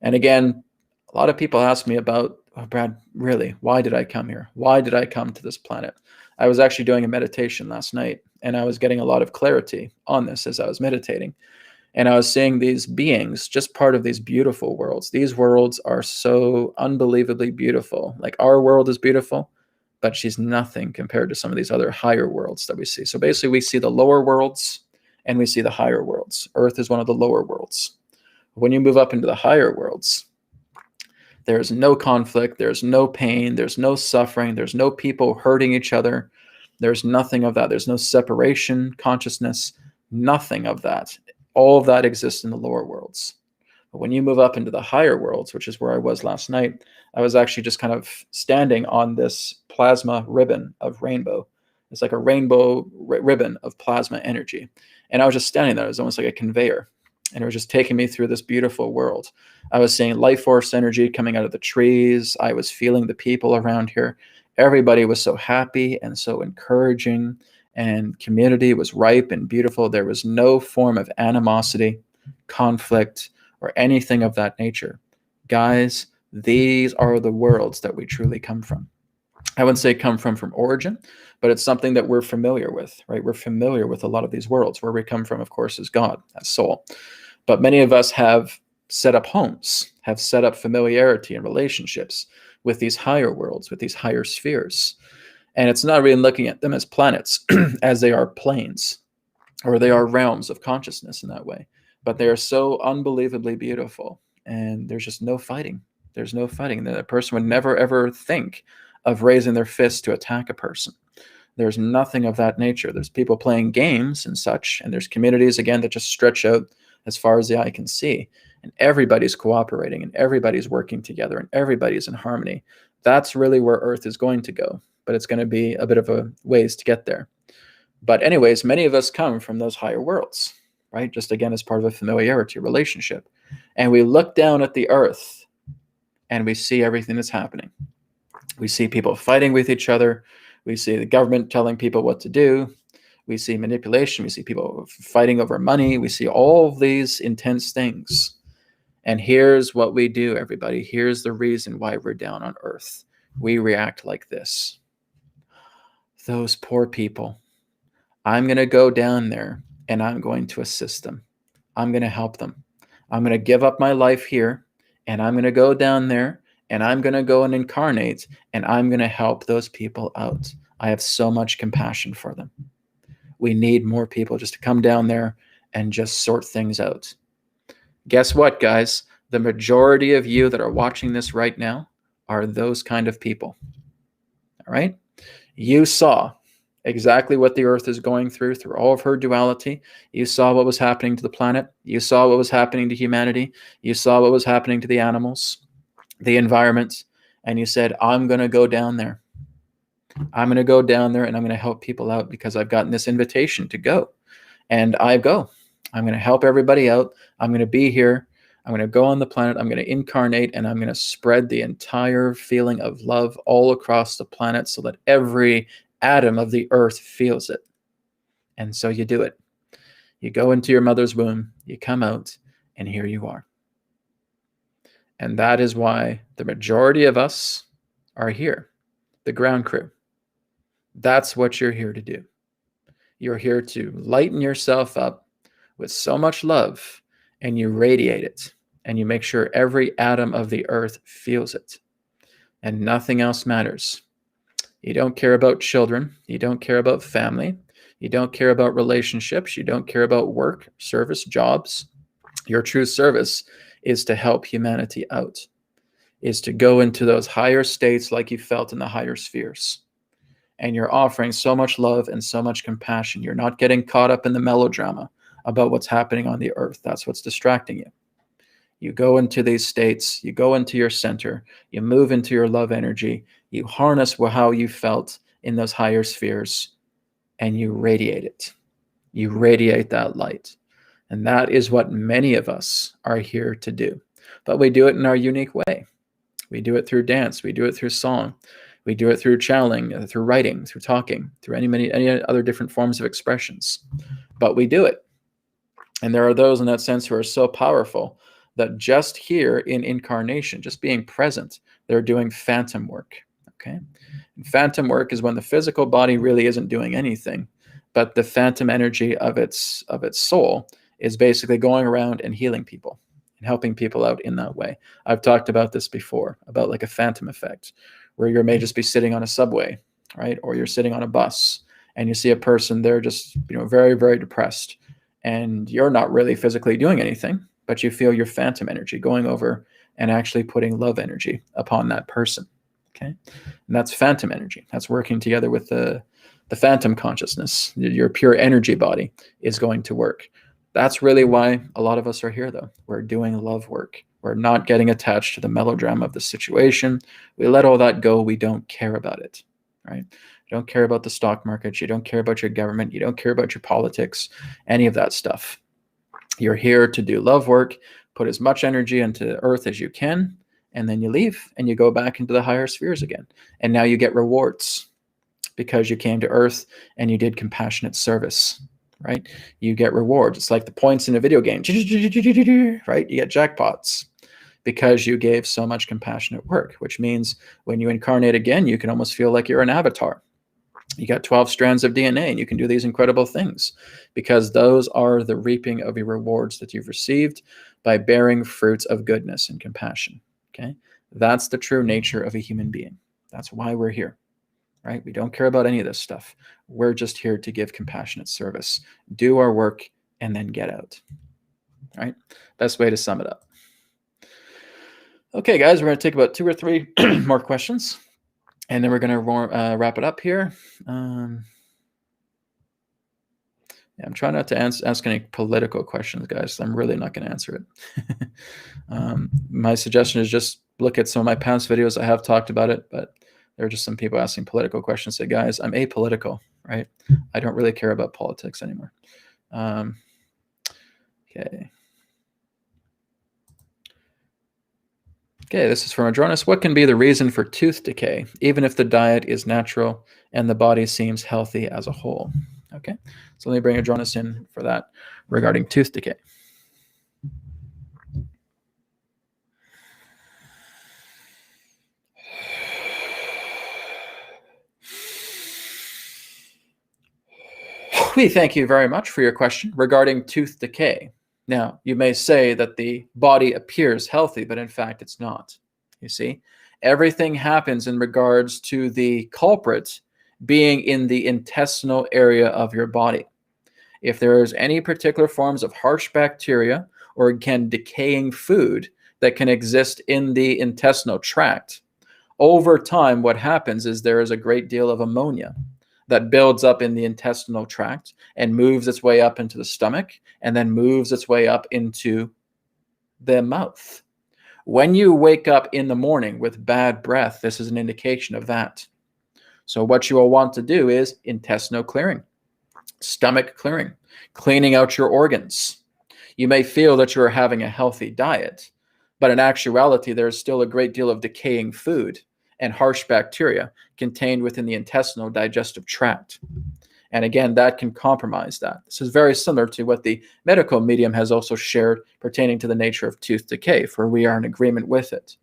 And again, a lot of people ask me about, oh, Brad, really, why did I come here? Why did I come to this planet? I was actually doing a meditation last night, and I was getting a lot of clarity on this as I was meditating. And I was seeing these beings, just part of these beautiful worlds. These worlds are so unbelievably beautiful. Like our world is beautiful, but she's nothing compared to some of these other higher worlds that we see. So basically we see the lower worlds and we see the higher worlds. Earth is one of the lower worlds. When you move up into the higher worlds, there's no conflict, there's no pain, there's no suffering, there's no people hurting each other. There's nothing of that. There's no separation, consciousness, nothing of that. All of that exists in the lower worlds. But when you move up into the higher worlds, which is where I was last night, I was actually just kind of standing on this plasma ribbon of rainbow. It's like a rainbow ribbon of plasma energy. And I was just standing there. It was almost like a conveyor. And it was just taking me through this beautiful world. I was seeing life force energy coming out of the trees. I was feeling the people around here. Everybody was so happy and so encouraging, and community was ripe and beautiful. There was no form of animosity, conflict, or anything of that nature. Guys, these are the worlds that we truly come from. I wouldn't say come from origin, but it's something that we're familiar with, right? We're familiar with a lot of these worlds. Where we come from, of course, is God, as soul. But many of us have set up homes, have set up familiarity and relationships with these higher worlds, with these higher spheres. And it's not really looking at them as planets, as they are planes, or they are realms of consciousness in that way. But they are so unbelievably beautiful, and there's just no fighting. There's no fighting. The person would never, ever think of raising their fist to attack a person. There's nothing of that nature. There's people playing games and such, and there's communities, again, that just stretch out as far as the eye can see. And everybody's cooperating, and everybody's working together, and everybody's in harmony. That's really where Earth is going to go, but it's going to be a bit of a ways to get there. But anyways, many of us come from those higher worlds, right? Just again, as part of a familiarity relationship. And we look down at the Earth, and we see everything that's happening. We see people fighting with each other. We see the government telling people what to do. We see manipulation. We see people fighting over money. We see all of these intense things. And here's what we do, everybody. Here's the reason why we're down on Earth. We react like this. Those poor people. I'm going to go down there and I'm going to assist them. I'm going to help them. I'm going to give up my life here, and I'm going to go down there, and I'm going to go and incarnate, and I'm going to help those people out. I have so much compassion for them. We need more people just to come down there and just sort things out. Guess what, guys? The majority of you that are watching this right now are those kind of people. All right? You saw exactly what the Earth is going through all of her duality. You saw what was happening to the planet. You saw what was happening to humanity. You saw what was happening to the animals, the environment, and you said, I'm going to go down there. I'm going to go down there and I'm going to help people out because I've gotten this invitation to go. And I go. I'm going to help everybody out. I'm going to be here. I'm going to go on the planet. I'm going to incarnate and I'm going to spread the entire feeling of love all across the planet so that every atom of the earth feels it. And so you do it. You go into your mother's womb, you come out, and here you are. And that is why the majority of us are here, the ground crew. That's what you're here to do. You're here to lighten yourself up with so much love, and you radiate it, and you make sure every atom of the earth feels it, and nothing else matters. You don't care about children. You don't care about family. You don't care about relationships. You don't care about work, service, jobs. Your true service is to help humanity out, is to go into those higher states like you felt in the higher spheres. And you're offering so much love and so much compassion. You're not getting caught up in the melodrama about what's happening on the earth. That's what's distracting you. You go into these states, you go into your center, you move into your love energy, you harness how you felt in those higher spheres, and you radiate it. You radiate that light. And that is what many of us are here to do. But we do it in our unique way. We do it through dance, we do it through song, we do it through channeling, through writing, through talking, through any other different forms of expressions. But we do it. And there are those in that sense who are so powerful that just here in incarnation, just being present, they're doing phantom work. Okay? And phantom work is when the physical body really isn't doing anything, but the phantom energy of its soul is basically going around and healing people and helping people out in that way. I've talked about this before, about like a phantom effect, where you may just be sitting on a subway, right? Or you're sitting on a bus and you see a person, they're just, very, very depressed. And you're not really physically doing anything, but you feel your phantom energy going over and actually putting love energy upon that person. Okay. And that's phantom energy. That's working together with the phantom consciousness. Your pure energy body is going to work. That's really why a lot of us are here, though. We're doing love work. We're not getting attached to the melodrama of the situation. We let all that go. We don't care about it, right? You don't care about the stock market. You don't care about your government. You don't care about your politics, any of that stuff. You're here to do love work, put as much energy into Earth as you can, and then you leave and you go back into the higher spheres again. And now you get rewards because you came to Earth and you did compassionate service, right? You get rewards. It's like the points in a video game, right? You get jackpots because you gave so much compassionate work, which means when you incarnate again, you can almost feel like you're an avatar. You got 12 strands of DNA and you can do these incredible things because those are the reaping of your rewards that you've received by bearing fruits of goodness and compassion. Okay. That's the true nature of a human being. That's why we're here, right? We don't care about any of this stuff. We're just here to give compassionate service, do our work, and then get out, right? Best way to sum it up. Okay, guys, we're going to take about 2 or 3 more questions. And then we're going to wrap it up here. I'm trying not to ask any political questions, guys. I'm really not going to answer it. My suggestion is just look at some of my past videos. I have talked about it, but there are just some people asking political questions. Say, guys, I'm apolitical, right? I don't really care about politics anymore. Okay. Okay, this is from Adronis. What can be the reason for tooth decay, even if the diet is natural and the body seems healthy as a whole? Okay, so let me bring Adronis in for that regarding tooth decay. We thank you very much for your question regarding tooth decay. Now, you may say that the body appears healthy, but in fact, it's not. You see, everything happens in regards to the culprit being in the intestinal area of your body. If there is any particular forms of harsh bacteria or, again, decaying food that can exist in the intestinal tract, Over time, what happens is there is a great deal of ammonia that builds up in the intestinal tract and moves its way up into the stomach and then moves its way up into the mouth. When you wake up in the morning with bad breath, this is an indication of that. So what you will want to do is intestinal clearing, stomach clearing, cleaning out your organs. You may feel that you are having a healthy diet, but in actuality, there is still a great deal of decaying food and harsh bacteria contained within the intestinal digestive tract. And again, that can compromise that. This is very similar to what the medical medium has also shared pertaining to the nature of tooth decay, for we are in agreement with it.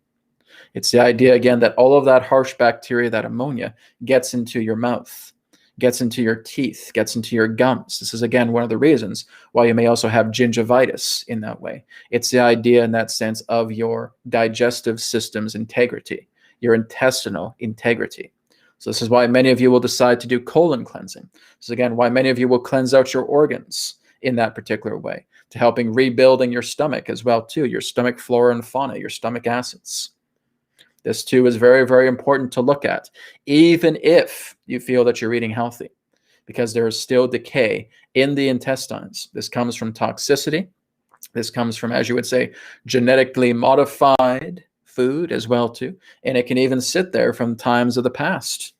It's the idea, again, that all of that harsh bacteria, that ammonia, gets into your mouth, gets into your teeth, gets into your gums. This is, again, one of the reasons why you may also have gingivitis in that way. It's the idea in that sense of your digestive system's integrity, your intestinal integrity. So this is why many of you will decide to do colon cleansing. This is, again, why many of you will cleanse out your organs in that particular way, to helping rebuilding your stomach as well, too, your stomach flora and fauna, your stomach acids. This, too, is very, very important to look at, even if you feel that you're eating healthy, because there is still decay in the intestines. This comes from toxicity. This comes from, as you would say, genetically modified food as well, too. And it can even sit there from times of the past.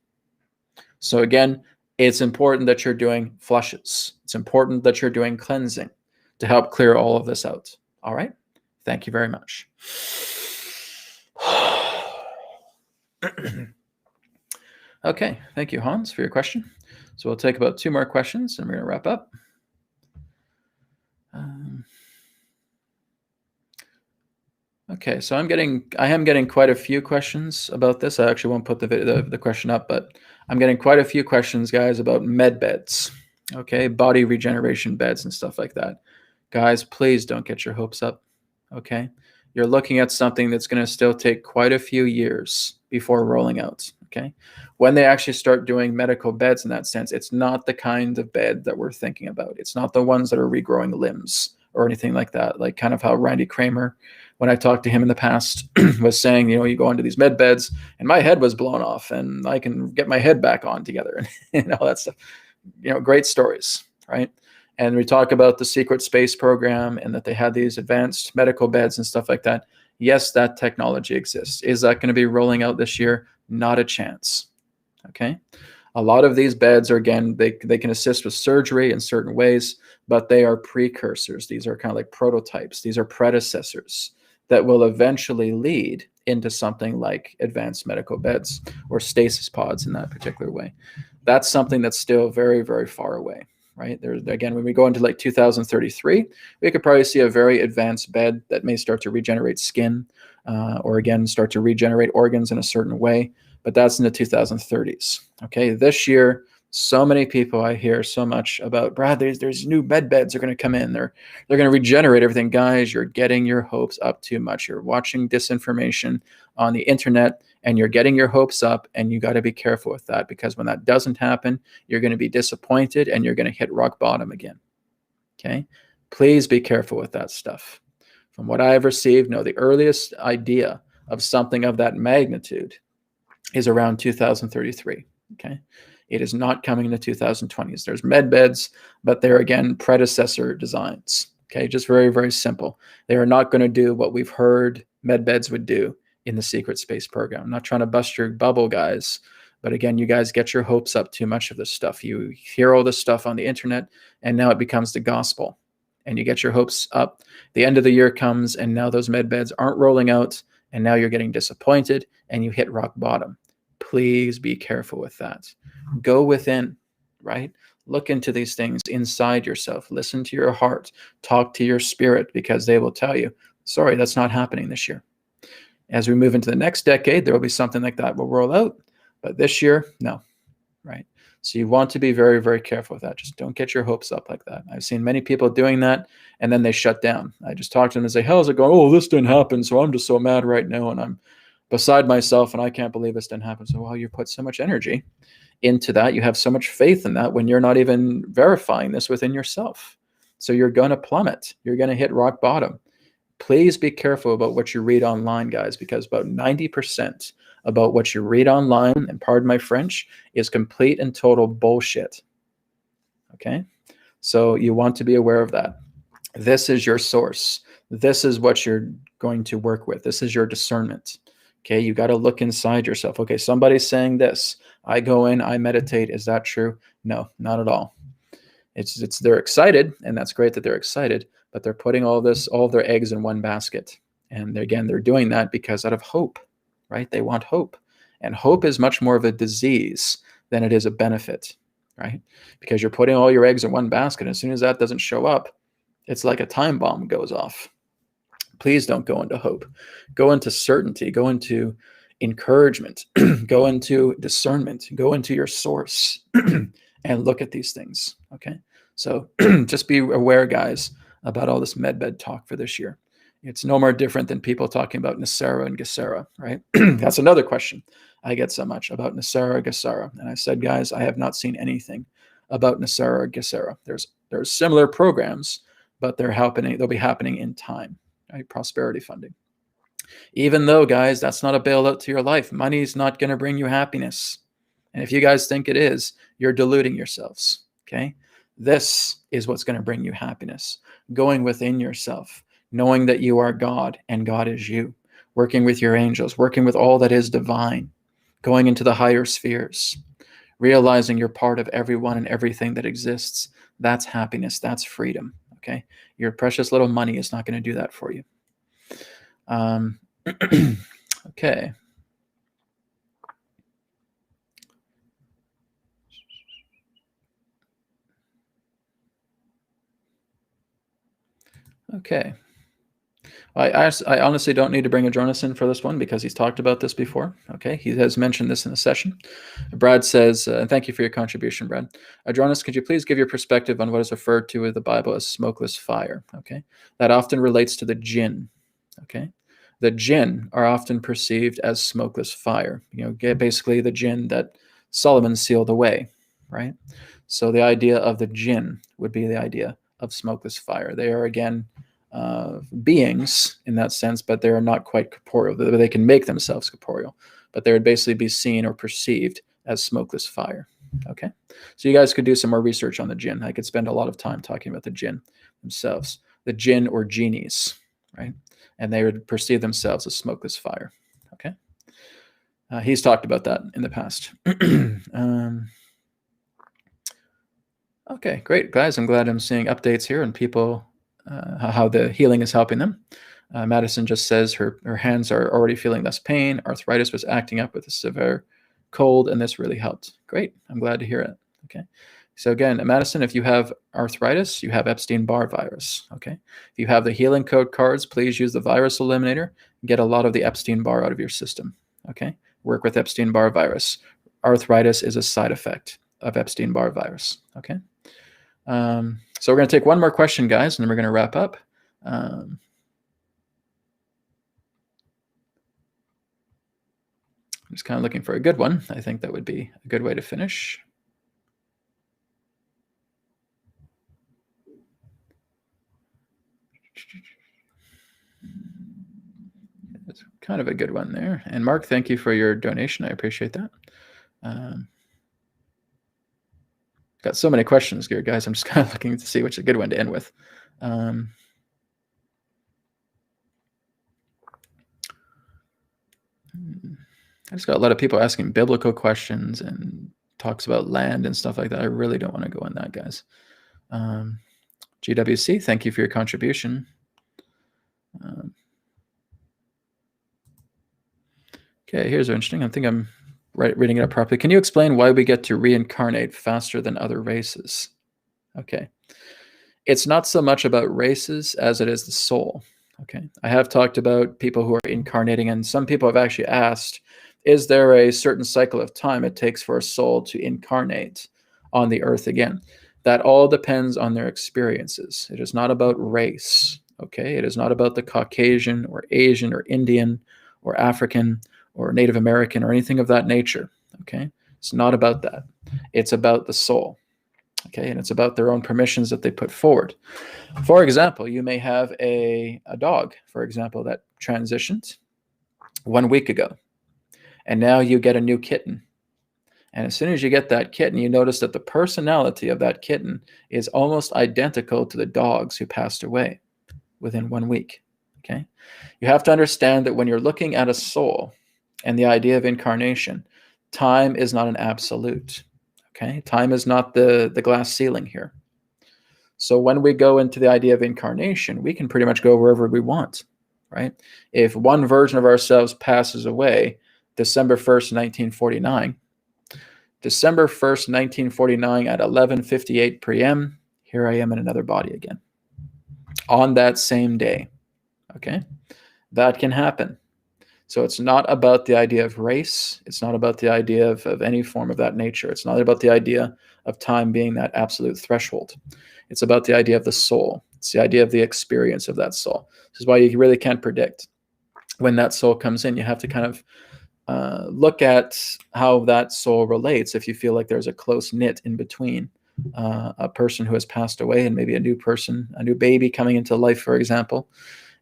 So again, it's important that you're doing flushes. It's important that you're doing cleansing to help clear all of this out. All right? Thank you very much. Okay, thank you, Hans, for your question. So we'll take about 2 more questions and we're going to wrap up. Okay, so I am getting quite a few questions about this. I actually won't put the question up, but I'm getting quite a few questions, guys, about med beds, okay, body regeneration beds and stuff like that. Guys, please don't get your hopes up, okay? You're looking at something that's going to still take quite a few years before rolling out, okay? When they actually start doing medical beds in that sense, it's not the kind of bed that we're thinking about. It's not the ones that are regrowing limbs or anything like that, like kind of how Randy Kramer, when I talked to him in the past, was saying, you go into these med beds and my head was blown off and I can get my head back on together and all that stuff. Great stories, right? And we talk about the secret space program and that they had these advanced medical beds and stuff like that. Yes, that technology exists. Is that going to be rolling out this year? Not a chance. Okay. A lot of these beds are, again, they can assist with surgery in certain ways, but they are precursors. These are kind of like prototypes. These are predecessors that will eventually lead into something like advanced medical beds or stasis pods in that particular way. That's something that's still very, very far away. Right there, again, when we go into like 2033, we could probably see a very advanced bed that may start to regenerate skin, or again start to regenerate organs in a certain way. But that's in the 2030s. Okay, this year, so many people I hear so much about, Brad, there's new med beds are going to come in. They're going to regenerate everything. Guys, you're getting your hopes up too much. You're watching disinformation on the internet and you're getting your hopes up, and you got to be careful with that, because when that doesn't happen, you're going to be disappointed and you're going to hit rock bottom again. Okay, please be careful with that stuff. From what I have received, the earliest idea of something of that magnitude is around 2033. Okay, it is not coming in the 2020s. There's med beds, but they're, again, predecessor designs. Okay, just very, very simple. They are not going to do what we've heard med beds would do in the secret space program. I'm not trying to bust your bubble, guys, but again, you guys get your hopes up too much of this stuff. You hear all this stuff on the internet, and now it becomes the gospel, and you get your hopes up. The end of the year comes, and now those med beds aren't rolling out, and now you're getting disappointed, and you hit rock bottom. Please be careful with that. Go within, right? Look into these things inside yourself. Listen to your heart. Talk to your spirit, because they will tell you, sorry, that's not happening this year. As we move into the next decade, there will be something like that will roll out. But this year, no, right? So you want to be very, very careful with that. Just don't get your hopes up like that. I've seen many people doing that, and then they shut down. I just talk to them and say, how's it going? Oh, this didn't happen, so I'm just so mad right now, and I'm beside myself, and I can't believe this didn't happen. So, well, you put so much energy into that. You have so much faith in that when you're not even verifying this within yourself. So you're going to plummet. You're going to hit rock bottom. Please be careful about what you read online, guys, because about 90% about what you read online, and pardon my French, is complete and total bullshit. Okay? So you want to be aware of that. This is your source. This is what you're going to work with. This is your discernment. Okay, you got to look inside yourself. Okay, somebody's saying this. I go in, I meditate. Is that true? No, not at all. It's they're excited, and that's great that they're excited, but they're putting all of their eggs in one basket. And again, they're doing that because out of hope, right? They want hope. And hope is much more of a disease than it is a benefit, right? Because you're putting all your eggs in one basket. And as soon as that doesn't show up, it's like a time bomb goes off. Please don't go into hope. Go into certainty. Go into encouragement. Go into discernment. Go into your source and look at these things. Okay. So just be aware, guys, about all this medbed talk for this year. It's no more different than people talking about NESARA and GESARA, right? That's another question I get so much about NESARA, GESARA. And I said, guys, I have not seen anything about NESARA or GESARA. There's similar programs, but they'll be happening in time, right? Prosperity funding. Even though, guys, that's not a bailout to your life. Money's not going to bring you happiness. And if you guys think it is, you're deluding yourselves, okay? This is what's going to bring you happiness. Going within yourself, knowing that you are God and God is you, working with your angels, working with all that is divine, going into the higher spheres, realizing you're part of everyone and everything that exists. That's happiness. That's freedom, okay? Your precious little money is not going to do that for you. Okay. Okay. I honestly don't need to bring Adronis in for this one because he's talked about this before. Okay, he has mentioned this in a session. Brad says, and thank you for your contribution, Brad. Adronis, could you please give your perspective on what is referred to in the Bible as smokeless fire? Okay, that often relates to the jinn. Okay, the jinn are often perceived as smokeless fire. You know, basically the jinn that Solomon sealed away, right? So the idea of the jinn would be the idea of smokeless fire. They are again beings in that sense, but they're not quite corporeal. They can make themselves corporeal, but they would basically be seen or perceived as smokeless fire. Okay, so you guys could do some more research on the jinn. I could spend a lot of time talking about the jinn themselves, the jinn or genies, right? And they would perceive themselves as smokeless fire. Okay, he's talked about that in the past. Okay, great, guys. I'm glad I'm seeing updates here and people how the healing is helping them. Madison just says her hands are already feeling less pain. Arthritis was acting up with a severe cold, and this really helped. Great. I'm glad to hear it. Okay. So again, Madison, if you have arthritis, you have Epstein-Barr virus. Okay. If you have the healing code cards, please use the virus eliminator. Get a lot of the Epstein-Barr out of your system. Okay. Work with Epstein-Barr virus. Arthritis is a side effect of Epstein-Barr virus. Okay. So we're going to take one more question, guys, and then we're going to wrap up. I'm just kind of looking for a good one. I think that would be a good way to finish. It's kind of a good one there. And Mark, thank you for your donation. I appreciate that. Got so many questions here, guys. I'm just kind of looking to see which is a good one to end with. I just got a lot of people asking biblical questions and talks about land and stuff like that. I really don't want to go on that, guys. GWC, thank you for your contribution. Okay, here's interesting. I think I'm reading it up properly. Can you explain why we get to reincarnate faster than other races? Okay. It's not so much about races as it is the soul. Okay. I have talked about people who are incarnating, and some people have actually asked, is there a certain cycle of time it takes for a soul to incarnate on the earth again? That all depends on their experiences. It is not about race. Okay. It is not about the Caucasian or Asian or Indian or African or Native American or anything of that nature. Okay. It's not about that. It's about the soul. Okay, and it's about their own permissions that they put forward. For example, you may have a dog, for example, that transitioned 1 week ago. And now you get a new kitten. And as soon as you get that kitten, you notice that the personality of that kitten is almost identical to the dogs who passed away within 1 week. Okay? You have to understand that when you're looking at a soul and the idea of incarnation, time is not an absolute. Okay? Time is not the glass ceiling here. So when we go into the idea of incarnation, we can pretty much go wherever we want, right? If one version of ourselves passes away December 1st, 1949, December 1st, 1949 at 11:58 p.m., here I am in another body again. On that same day, okay? That can happen. So it's not about the idea of race. It's not about the idea of any form of that nature. It's not about the idea of time being that absolute threshold. It's about the idea of the soul. It's the idea of the experience of that soul. This is why you really can't predict when that soul comes in. You have to kind of look at how that soul relates if you feel like there's a close knit in between a person who has passed away and maybe a new person, a new baby coming into life, for example.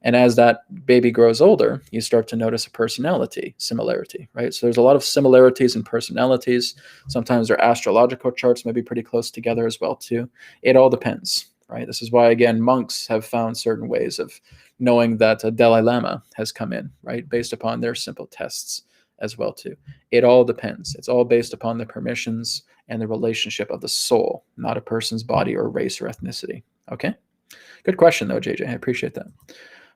And as that baby grows older, you start to notice a personality similarity, right? So there's a lot of similarities in personalities. Sometimes their astrological charts may be pretty close together as well, too. It all depends, right? This is why, again, monks have found certain ways of knowing that a Dalai Lama has come in, right? Based upon their simple tests as well, too. It all depends. It's all based upon the permissions and the relationship of the soul, not a person's body or race or ethnicity, okay? Good question, though, JJ. I appreciate that.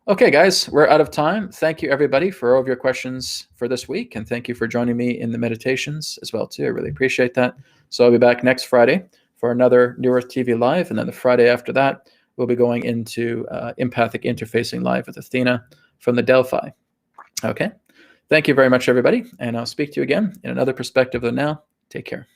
Okay, guys, we're out of time. Thank you, everybody, for all of your questions for this week, and thank you for joining me in the meditations as well, too. I really appreciate that. So I'll be back next Friday for another New Earth TV Live, and then the Friday after that, we'll be going into Empathic Interfacing Live with Athena from the Delphi. Okay? Thank you very much, everybody, and I'll speak to you again in another perspective of now. Take care.